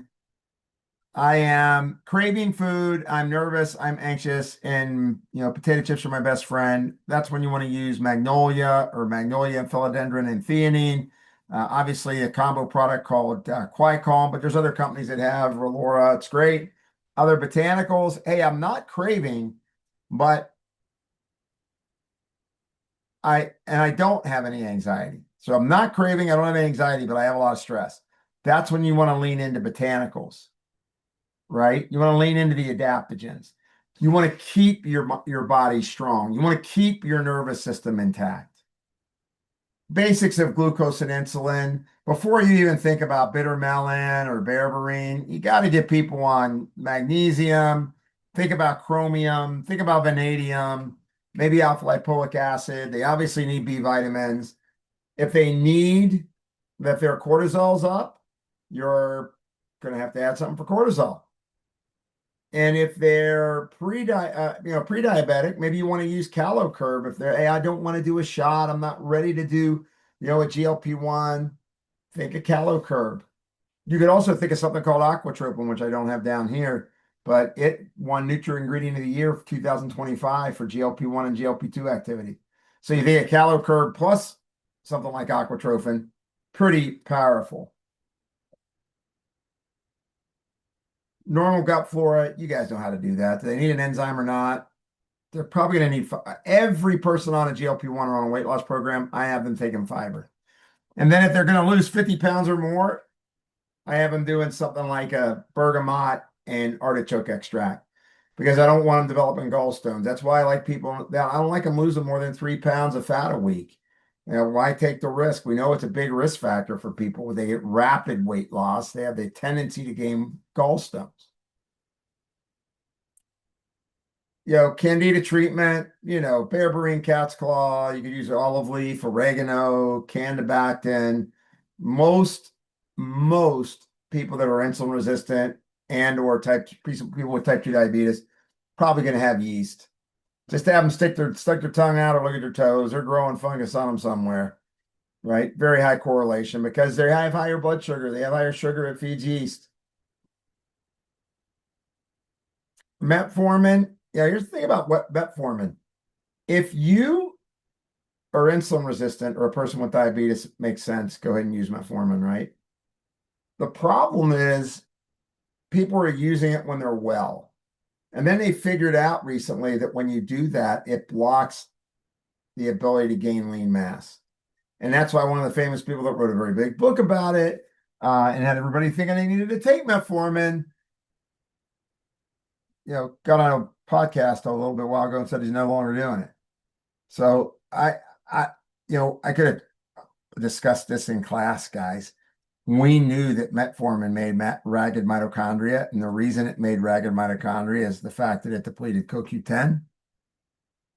am craving food. I'm nervous. I'm anxious, and potato chips are my best friend. That's when you want to use magnolia and philodendron and theanine. Obviously, a combo product called Quicalm, but there's other companies that have Relora. It's great. Other botanicals. Hey, I'm not craving, but I don't have any anxiety. So I'm not craving, I don't have any anxiety, but I have a lot of stress. That's when you want to lean into botanicals, right? You want to lean into the adaptogens. You want to keep your body strong. You want to keep your nervous system intact. Basics of glucose and insulin. Before you even think about bitter melon or berberine, you got to get people on magnesium. Think about chromium. Think about vanadium. Maybe alpha lipoic acid. They obviously need B vitamins. If their cortisol's up, you're going to have to add something for cortisol. And if they're pre-diabetic, maybe you want to use CaloCurb. If they're, hey, I don't want to do a shot, I'm not ready to do, a GLP1, think of CaloCurb. You could also think of something called aquatropin, which I don't have down here, but it won Nutrient Ingredient of the Year for 2025 for GLP1 and GLP2 activity. So you think of CaloCurb plus something like aquatropin, pretty powerful. normal gut flora, you guys know how to do that. Do they need an enzyme or not? They're probably going to need every person on a GLP-1 or on a weight loss program. I have them taking fiber. And then if they're going to lose 50 pounds or more, I have them doing something like a bergamot and artichoke extract because I don't want them developing gallstones. That's why I like people that I don't like them losing more than 3 pounds of fat a week. Why take the risk? We know it's a big risk factor for people. When they get rapid weight loss, they have the tendency to gain gallstones. Candida treatment, berberine, cat's claw. You could use olive leaf, oregano, candibactin. Most most people that are insulin resistant and or people with type 2 diabetes probably going to have yeast. Just have them stick their tongue out or look at their toes. They're growing fungus on them somewhere, right? Very high correlation because they have higher blood sugar. They have higher sugar. It feeds yeast. Metformin. Yeah, here's the thing about what metformin. If you are insulin resistant or a person with diabetes, makes sense. Go ahead and use metformin, right? The problem is people are using it when they're well. And then they figured out recently that when you do that, it blocks the ability to gain lean mass. And that's why one of the famous people that wrote a very big book about it and had everybody thinking they needed to take metformin, got on a podcast a little bit while ago and said he's no longer doing it. So I, I could have discussed this in class, guys. We knew that metformin made ragged mitochondria, and the reason it made ragged mitochondria is the fact that it depleted CoQ10,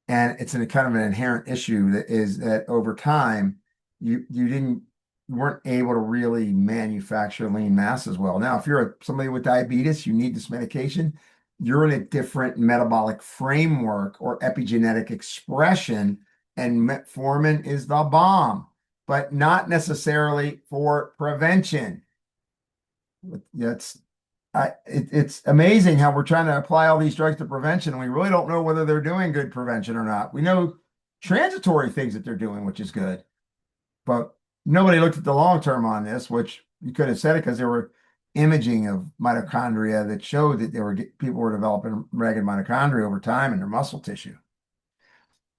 and it's a kind of an inherent issue that is that over time you weren't able to really manufacture lean mass as well. Now, if you're somebody with diabetes, you need this medication. You're in a different metabolic framework or epigenetic expression, and metformin is the bomb, but not necessarily for prevention. It's amazing how we're trying to apply all these drugs to prevention, and we really don't know whether they're doing good prevention or not. We know transitory things that they're doing, which is good, but nobody looked at the long term on this, which you could have said it because there were imaging of mitochondria that showed that people were developing ragged mitochondria over time in their muscle tissue.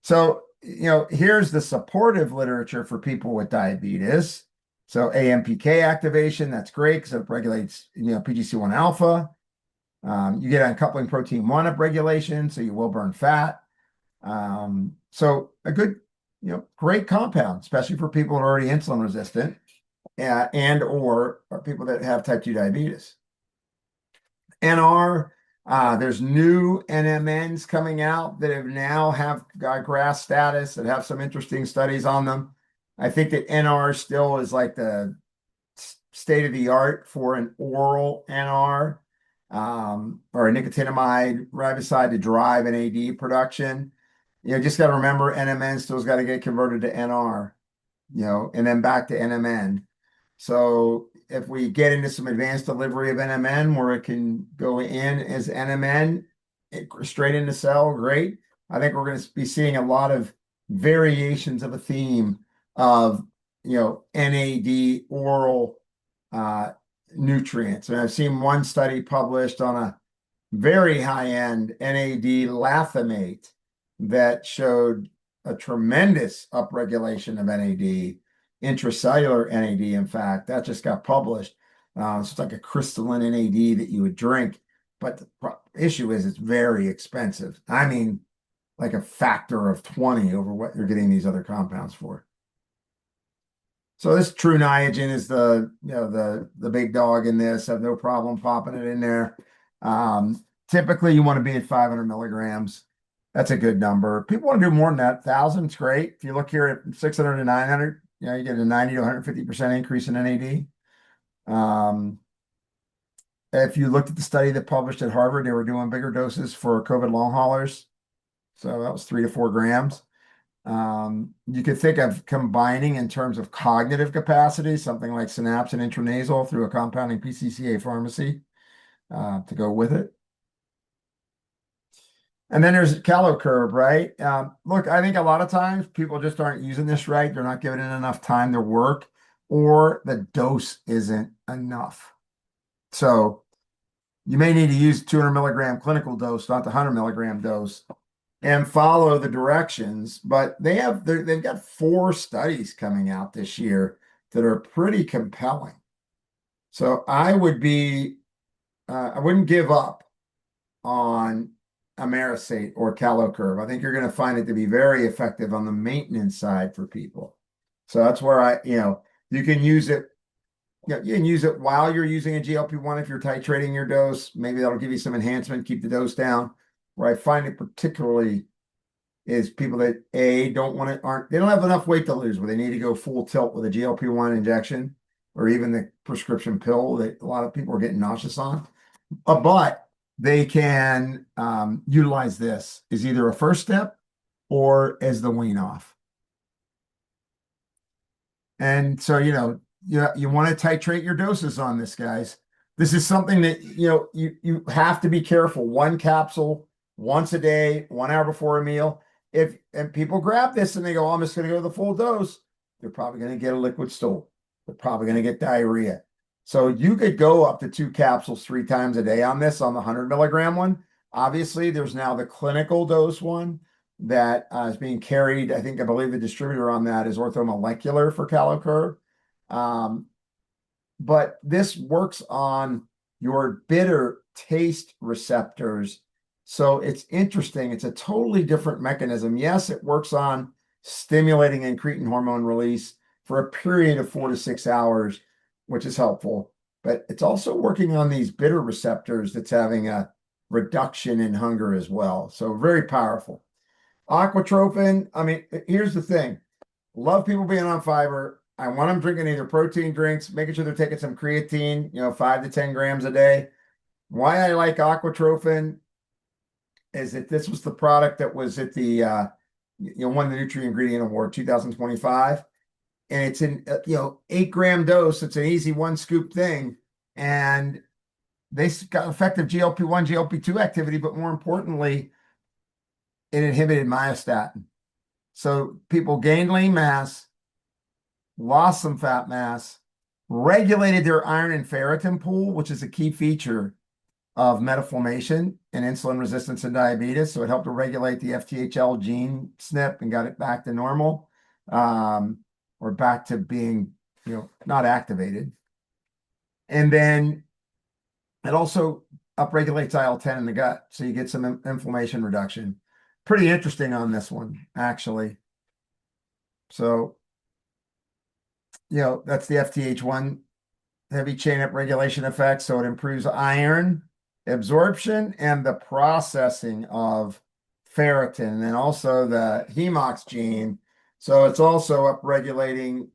So, here's the supportive literature for people with diabetes. So AMPK activation, that's great because it regulates, PGC1 alpha. You get uncoupling protein 1 upregulation, so you will burn fat. So a good, great compound, especially for people who are already insulin resistant and or people that have type 2 diabetes. NR, there's new NMNs coming out that have got GRAS status that have some interesting studies on them. I think that NR still is like the state of the art for an oral NR or a nicotinamide riboside to drive NAD production. Just got to remember NMN still's got to get converted to NR, and then back to NMN. So if we get into some advanced delivery of NMN where it can go in as NMN straight into cell, great. I think we're going to be seeing a lot of variations of a theme of, NAD oral nutrients. And I've seen one study published on a very high-end NAD lanthanate that showed a tremendous upregulation of NAD, intracellular NAD, in fact. That just got published. So it's like a crystalline NAD that you would drink. But the issue is it's very expensive. I mean, like a factor of 20 over what you're getting these other compounds for. So this True Niagen is the big dog in this. I have no problem popping it in there. Typically, you want to be at 500 milligrams. That's a good number. People want to do more than that. 1,000's great. If you look here at 600 to 900, you get a 90 to 150% increase in NAD. If you looked at the study that published at Harvard, they were doing bigger doses for COVID long haulers. So that was 3 to 4 grams. You could think of combining in terms of cognitive capacity, something like synapse and intranasal through a compounding PCCA pharmacy to go with it. And then there's CaloCurve, right? Look, I think a lot of times people just aren't using this right. They're not giving it enough time to work, or the dose isn't enough. So you may need to use 200 milligram clinical dose, not the 100 milligram dose, and follow the directions. But they've got 4 studies coming out this year that are pretty compelling. So I wouldn't give up on Amerisate or CaloCurve. I think you're going to find it to be very effective on the maintenance side for people. So that's where you can use it. You can use it while you're using a GLP-1 if you're titrating your dose. Maybe that'll give you some enhancement, keep the dose down. Where I find it particularly is people that don't want to aren't they don't have enough weight to lose where they need to go full tilt with a GLP-1 injection or even the prescription pill that a lot of people are getting nauseous on. But they can utilize this as either a first step or as the wean off. And so, you want to titrate your doses on this, guys. This is something that, you have to be careful. 1 capsule once a day, 1 hour before a meal. And people grab this and they go, oh, I'm just going to go to the full dose. They're probably going to get a liquid stool. They're probably going to get diarrhea. So you could go up to 2 capsules 3 times a day on this, on the 100 milligram one. Obviously, there's now the clinical dose one that is being carried. I believe the distributor on that is orthomolecular for CaloCurve. Um, but this works on your bitter taste receptors. So it's interesting. It's a totally different mechanism. Yes, it works on stimulating incretin hormone release for a period of 4 to 6 hours, which is helpful. But it's also working on these bitter receptors that's having a reduction in hunger as well. So very powerful. Aquatrophin, I mean, here's the thing. Love people being on fiber. I want them drinking either protein drinks, making sure they're taking some creatine, 5 to 10 grams a day. Why I like Aquatrophin is that this was the product that was at the won the Nutrient Ingredient Award 2025. And it's in 8-gram dose. It's an easy 1 scoop thing. And they got effective GLP-1, GLP-2 activity, but more importantly, it inhibited myostatin. So people gained lean mass, lost some fat mass, regulated their iron and ferritin pool, which is a key feature of metformation and insulin resistance and diabetes. So it helped to regulate the FTHL gene SNP and got it back to normal, or back to being, not activated. And then it also upregulates IL-10 in the gut. So you get some inflammation reduction. Pretty interesting on this one, actually. So, that's the FTH1 heavy chain upregulation effect. So it improves iron absorption and the processing of ferritin, and then also the HEMOX gene. So it's also upregulating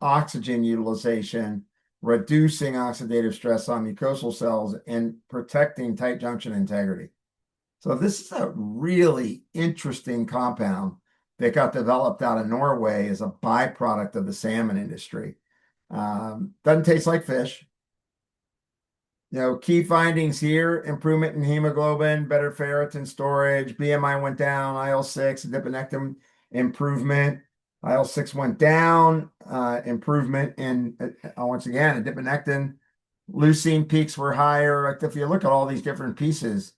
oxygen utilization, reducing oxidative stress on mucosal cells, and protecting tight junction integrity. So this is a really interesting compound that got developed out of Norway as a byproduct of the salmon industry. Doesn't taste like fish. Key findings here: improvement in hemoglobin, better ferritin storage, BMI went down, IL-6, adiponectin improvement. IL-6 went down, improvement in, once again, adiponectin. Leucine peaks were higher. Like if you look at all these different pieces,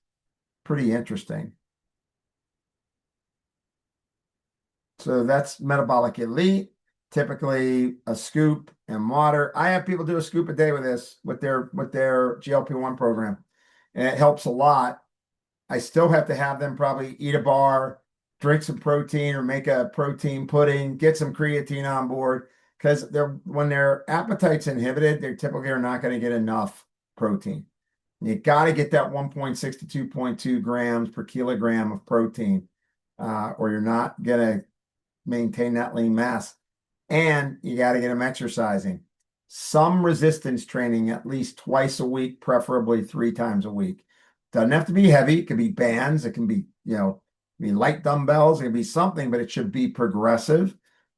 pretty interesting. So that's metabolic elite, typically a scoop and water. I have people do a scoop a day with this with their GLP-1 program, and it helps a lot. I still have to have them probably eat a bar, drink some protein, or make a protein pudding, get some creatine on board, because when their appetite's inhibited, they typically are not going to get enough protein. You got to get that 1.6 to 2.2 grams per kilogram of protein, or you're not going to maintain that lean mass. And you got to get them exercising. Some resistance training at least twice a week, preferably 3 times a week. Doesn't have to be heavy. It can be bands. It can be, light dumbbells. It can be something, but it should be progressive.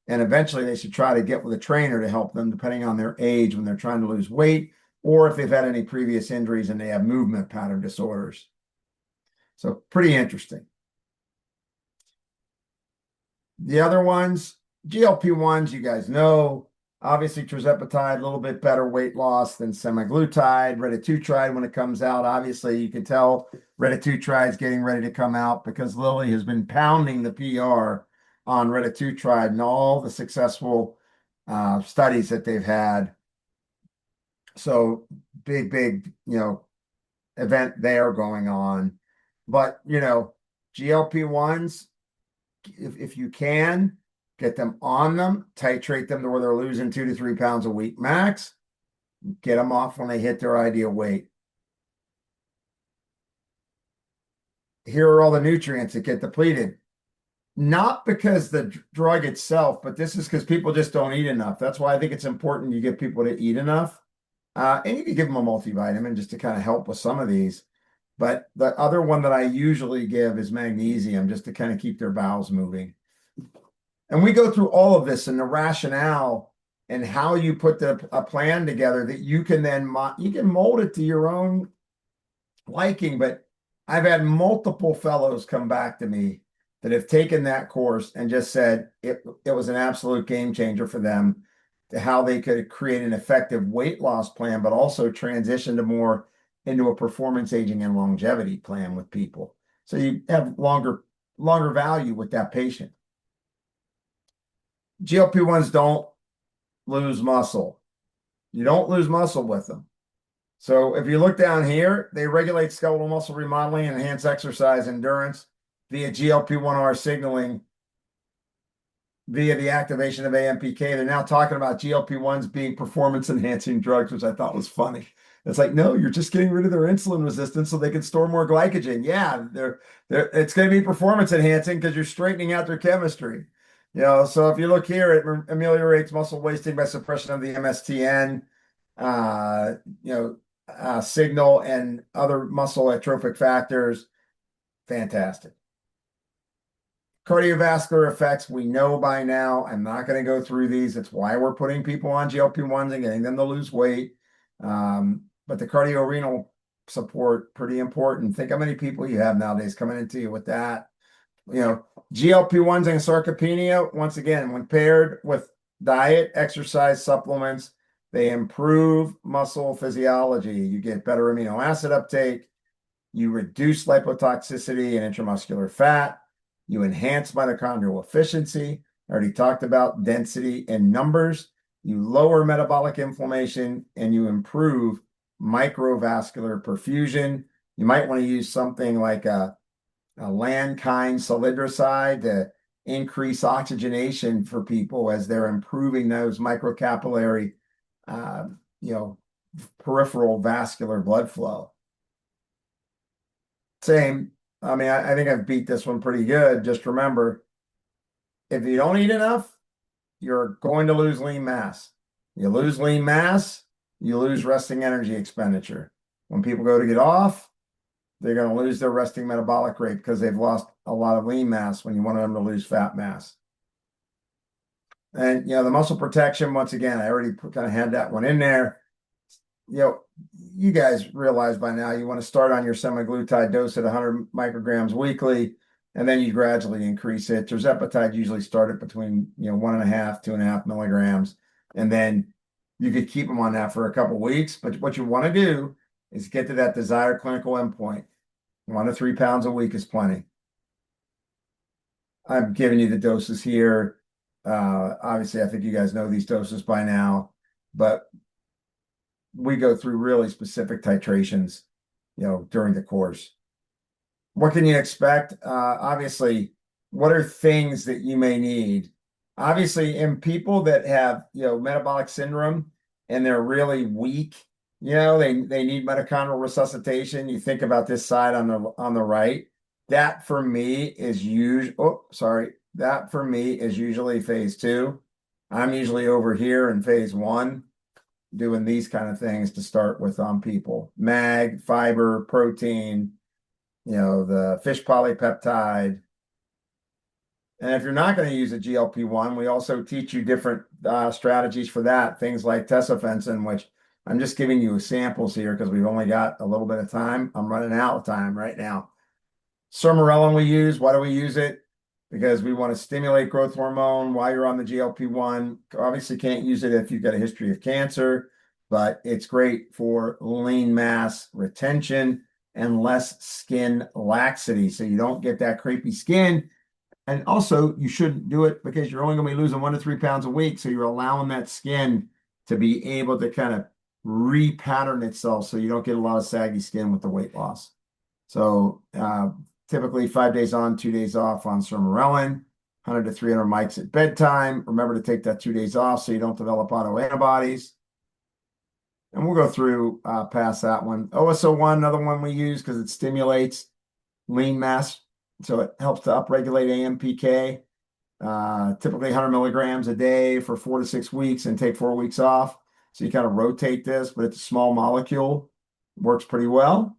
And eventually they should try to get with a trainer to help them, depending on their age, when they're trying to lose weight, or if they've had any previous injuries and they have movement pattern disorders. So pretty interesting. The other ones, GLP-1s, you guys know, Obviously, tirzepatide, a little bit better weight loss than semaglutide. Retatrutide, when it comes out, obviously you can tell retatrutide is getting ready to come out because Lilly has been pounding the PR on retatrutide and all the successful studies that they've had. So big, event there going on. But, GLP-1s, if you can, get them on them, titrate them to where they're losing 2 to 3 pounds a week max, get them off when they hit their ideal weight. Here are all the nutrients that get depleted. Not because the drug itself, but this is because people just don't eat enough. That's why I think it's important you get people to eat enough. And you can give them a multivitamin just to kind of help with some of these. But the other one that I usually give is magnesium just to kind of keep their bowels moving. And we go through all of this and the rationale and how you put a plan together that you can then you can mold it to your own liking. But I've had multiple fellows come back to me that have taken that course and just said it was an absolute game changer for them to how they could create an effective weight loss plan, but also transition to more into a performance aging and longevity plan with people. So you have longer value with that patient. GLP-1s don't lose muscle. You don't lose muscle with them. So if you look down here, they regulate skeletal muscle remodeling and enhance exercise endurance via GLP-1R signaling via the activation of AMPK. They're now talking about GLP-1s being performance enhancing drugs, which I thought was funny. It's like, no, you're just getting rid of their insulin resistance so they can store more glycogen. Yeah, it's going to be performance enhancing because you're straightening out their chemistry. So if you look here, it ameliorates muscle wasting by suppression of the MSTN, signal and other muscle atrophic factors. Fantastic. Cardiovascular effects, we know by now. I'm not going to go through these. It's why we're putting people on GLP-1s and getting them to lose weight. But the cardiorenal support, pretty important. Think how many people you have nowadays coming into you with that. GLP-1s and sarcopenia, once again, when paired with diet, exercise, supplements, they improve muscle physiology. You get better amino acid uptake. You reduce lipotoxicity and intramuscular fat. You enhance mitochondrial efficiency. I already talked about density and numbers. You lower metabolic inflammation and you improve microvascular perfusion. You might want to use something like a Lankind salidroside to increase oxygenation for people as they're improving those microcapillary, uh, peripheral vascular blood flow. Same. I mean, I think I've beat this one pretty good. Just remember, if you don't eat enough, you're going to lose lean mass. You lose lean mass, you lose resting energy expenditure. When people go to get off, they're going to lose their resting metabolic rate because they've lost a lot of lean mass when you want them to lose fat mass. And, the muscle protection, once again, I already kind of had that one in there. You guys realize by now you want to start on your semaglutide dose at 100 micrograms weekly, and then you gradually increase it. Tirzepatide usually start at between 1.5, 2.5 milligrams, and then you could keep them on that for a couple of weeks. But what you want to do is get to that desired clinical endpoint. 1 to 3 pounds a week is plenty. I'm giving you the doses here. Obviously, I think you guys know these doses by now, but we go through really specific titrations, during the course. What can you expect? Obviously, what are things that you may need? Obviously, in people that have, metabolic syndrome and they're really weak, they need mitochondrial resuscitation. You think about this side on the right. That for me is That for me is usually phase 2. I'm usually over here in phase 1 doing these kind of things to start with on people. Mag, fiber, protein, the fish polypeptide. And if you're not going to use a GLP-1, we also teach you different strategies for that. Things like tesofensin, which I'm just giving you samples here because we've only got a little bit of time. I'm running out of time right now. Sermorelin we use. Why do we use it? because we want to stimulate growth hormone while you're on the GLP-1. Obviously, can't use it if you've got a history of cancer, but it's great for lean mass retention and less skin laxity. So you don't get that crepey skin. And also, you shouldn't do it because you're only going to be losing 1 to 3 pounds a week. So you're allowing that skin to be able to kind of repattern itself so you don't get a lot of saggy skin with the weight loss. So typically 5 days on, 2 days off on Sermorelin, 100 to 300 mics at bedtime. Remember to take that 2 days off so you don't develop autoantibodies. And we'll go through past that one. OSO1, another one we use because it stimulates lean mass. So it helps to upregulate AMPK, typically 100 milligrams a day for 4 to 6 weeks and take 4 weeks off. So you kind of rotate this, but it's a small molecule, works pretty well.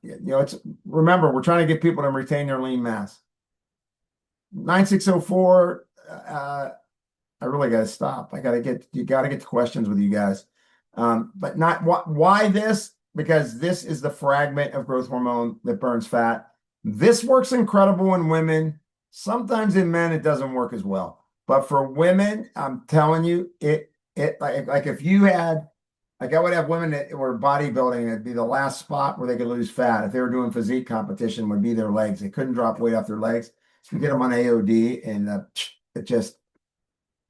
It's remember, we're trying to get people to retain their lean mass. 9604, I really got to stop. You got to get to questions with you guys. But not why this? Because this is the fragment of growth hormone that burns fat. This works incredible in women. Sometimes in men, it doesn't work as well. But for women, I'm telling you, it like if you had, like I would have women that were bodybuilding, it'd be the last spot where they could lose fat. If they were doing physique competition, would be their legs. They couldn't drop weight off their legs. So you get them on AOD, and it just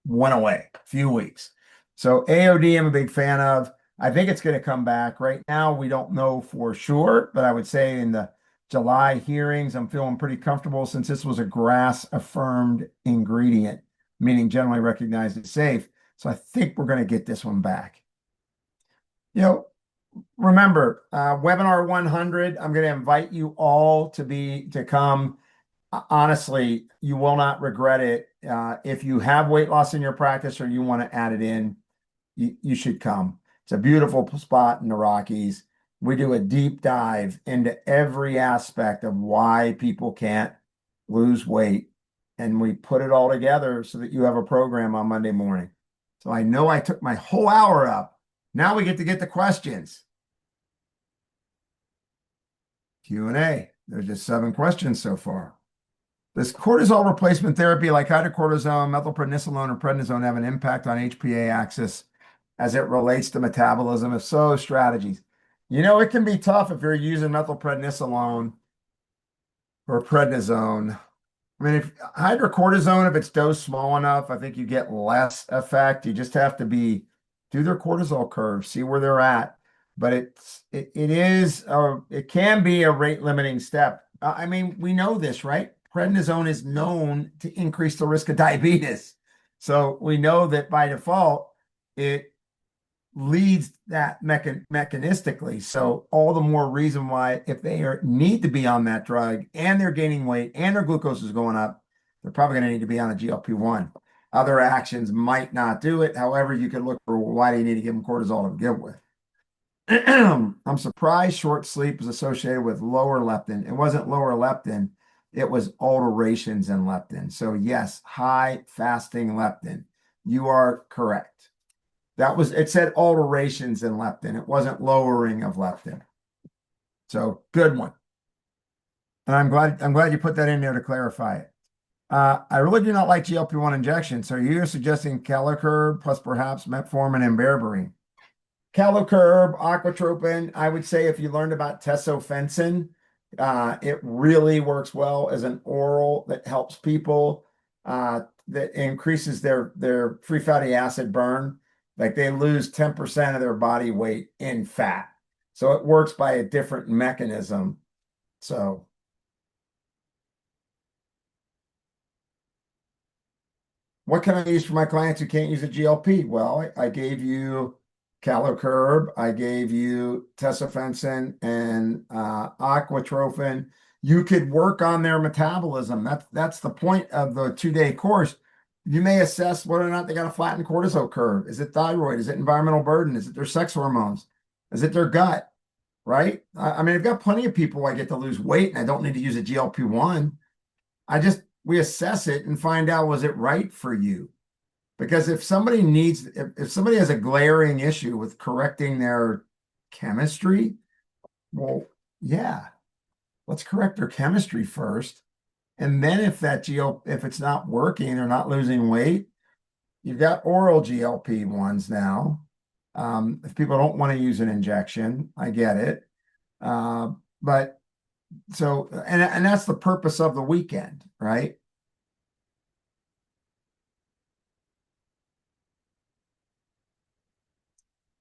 went away a few weeks. So AOD, I'm a big fan of. I think it's going to come back. Right now, we don't know for sure, but I would say in the July hearings, I'm feeling pretty comfortable since this was a GRAS affirmed ingredient, meaning generally recognized as safe. So I think we're going to get this one back. Remember, webinar 100, I'm going to invite you all to come. Honestly, you will not regret it. If you have weight loss in your practice or you want to add it in, you should come. It's a beautiful spot in the Rockies. We do a deep dive into every aspect of why people can't lose weight. And we put it all together so that you have a program on Monday morning. So I know I took my whole hour up. Now we get to get the questions. Q&A. There's just 7 questions so far. Does cortisol replacement therapy like hydrocortisone, methylprednisolone, or prednisone have an impact on HPA axis as it relates to metabolism? If so, strategies. It can be tough if you're using methylprednisolone or prednisone. I mean, if hydrocortisone, if it's dosed small enough, I think you get less effect. You just have to do their cortisol curve, see where they're at. But it can be a rate limiting step. I mean, we know this, right? Prednisone is known to increase the risk of diabetes. So we know that by default, it leads that mechanistically. So all the more reason why if they need to be on that drug and they're gaining weight and their glucose is going up, they're probably going to need to be on a GLP-1. Other actions might not do it. However, you could look for why do you need to give them cortisol to begin with. I'm surprised short sleep was associated with lower leptin. It wasn't lower leptin. It was alterations in leptin. So yes, high fasting leptin. You are correct. It said alterations in leptin. It wasn't lowering of leptin. So good one. And I'm glad you put that in there to clarify it. I really do not like GLP-1 injections. So you're suggesting Calicurb plus perhaps metformin and berberine. Calicurb, aquatropin. I would say if you learned about tesofensin, it really works well as an oral that helps people, that increases their free fatty acid burn. Like they lose 10% of their body weight in fat. So it works by a different mechanism. So what can I use for my clients who can't use a GLP? Well, I gave you Calicurb, I gave you tesofensin and aquatrophin. You could work on their metabolism. That's the point of the 2-day course. You may assess whether or not they got a flattened cortisol curve. Is it thyroid? Is it environmental burden? Is it their sex hormones? Is it their gut? Right? I mean, I've got plenty of people I get to lose weight and I don't need to use a GLP-1. We assess it and find out, was it right for you? Because if somebody has a glaring issue with correcting their chemistry, well, yeah, let's correct their chemistry first. And then if it's not working or not losing weight, you've got oral GLP-1s now. If people don't want to use an injection, I get it. But so, and that's the purpose of the weekend, right?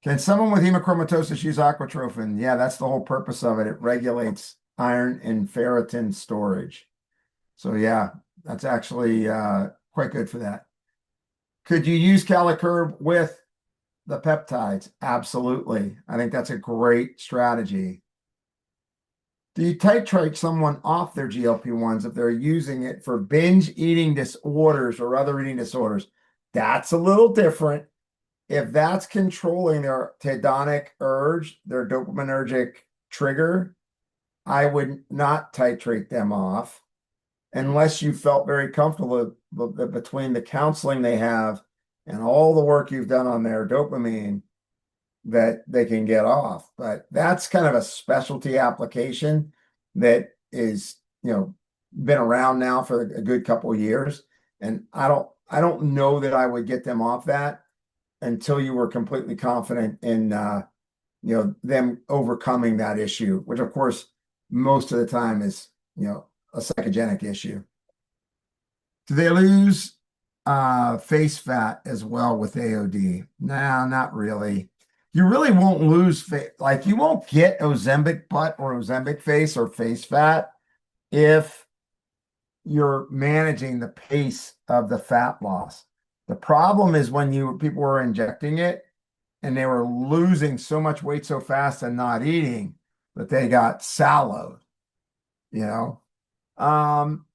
Can someone with hemochromatosis use aquatrophin? Yeah, that's the whole purpose of it. It regulates iron and ferritin storage. So yeah, that's actually quite good for that. Could you use Calicurb with the peptides? Absolutely. I think that's a great strategy. Do you titrate someone off their GLP-1s if they're using it for binge eating disorders or other eating disorders? That's a little different. If that's controlling their hedonic urge, their dopaminergic trigger, I would not titrate them off unless you felt very comfortable between the counseling they have and all the work you've done on their dopamine that they can get off. But that's kind of a specialty application that is, been around now for a good couple of years. And I don't know that I would get them off that until you were completely confident in them overcoming that issue, which of course most of the time is, a psychogenic issue. Do they lose face fat as well with AOD? No, not really. You really won't lose like you won't get Ozempic butt or Ozempic face or face fat if you're managing the pace of the fat loss. The problem is when people were injecting it and they were losing so much weight so fast and not eating that they got sallowed, you know. Um,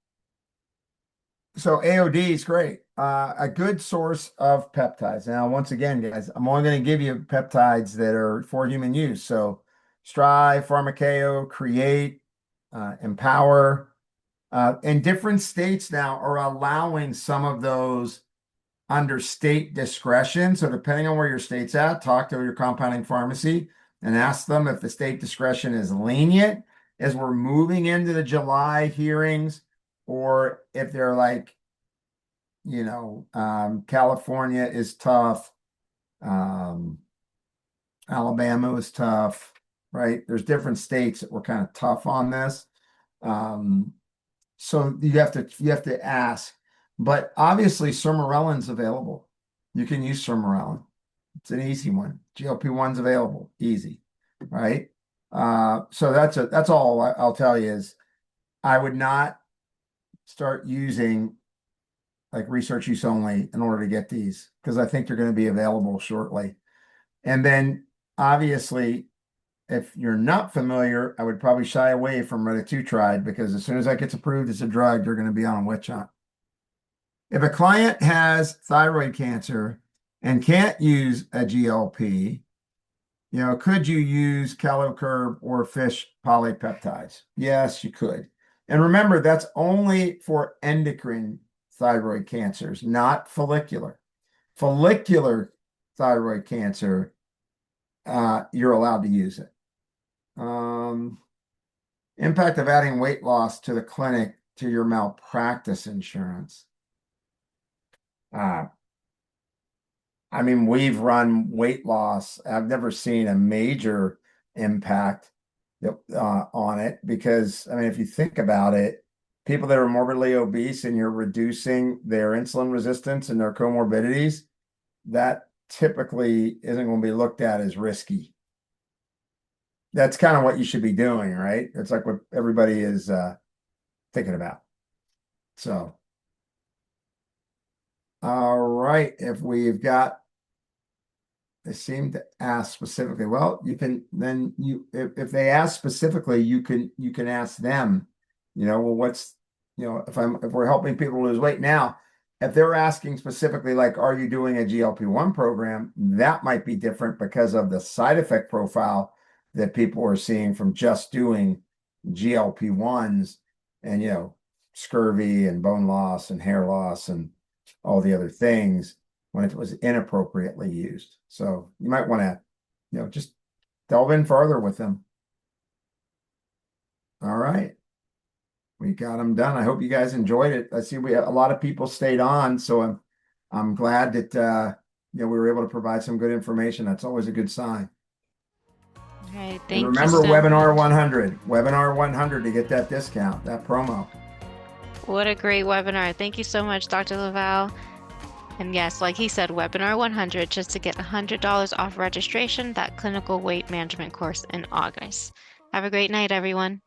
so AOD is great. A good source of peptides. Now, once again, guys, I'm only going to give you peptides that are for human use. So Strive, Pharmakeo, Create, Empower. And different states now are allowing some of those under state discretion. So depending on where your state's at, talk to your compounding pharmacy and ask them if the state discretion is lenient as we're moving into the July hearings, or if they're like, California is tough, um, Alabama is tough, right? There's different states that were kind of tough on this. Um, so you have to ask, but obviously Sermorelin's available. You can use Sermorelin. It's an easy one. GLP-1's available, easy, right? So that's all I'll tell you is I would not start using like research use only in order to get these because I think they're going to be available shortly. And then obviously, if you're not familiar, I would probably shy away from retatrutide because as soon as that gets approved as a drug, you're going to be on a witch hunt. If a client has thyroid cancer and can't use a GLP, could you use Calocurb or fish polypeptides? Yes, you could. And remember, that's only for endocrine thyroid cancers, not follicular. Follicular thyroid cancer, you're allowed to use it. Impact of adding weight loss to the clinic to your malpractice insurance. Uh, I mean, we've run weight loss. I've never seen a major impact on it because, I mean, if you think about it, people that are morbidly obese and you're reducing their insulin resistance and their comorbidities, that typically isn't going to be looked at as risky. That's kind of what you should be doing, right? It's like what everybody is thinking about. So, all right, if we've got they seem to ask specifically. Well, you can then if they ask specifically, you can ask them, well, what's if we're helping people lose weight now, if they're asking specifically like, are you doing a GLP-1 program? That might be different because of the side effect profile that people are seeing from just doing GLP-1s and scurvy and bone loss and hair loss and all the other things when it was inappropriately used. So you might want to, just delve in further with them. All right. We got them done. I hope you guys enjoyed it. I see a lot of people stayed on, so I'm glad that we were able to provide some good information. That's always a good sign. All right, And thank you remember so webinar much. 100, webinar 100 to get that discount, that promo. What a great webinar. Thank you so much, Dr. Laval. And yes, like he said, webinar 100 just to get $100 off registration, that clinical weight management course in August. Have a great night, everyone.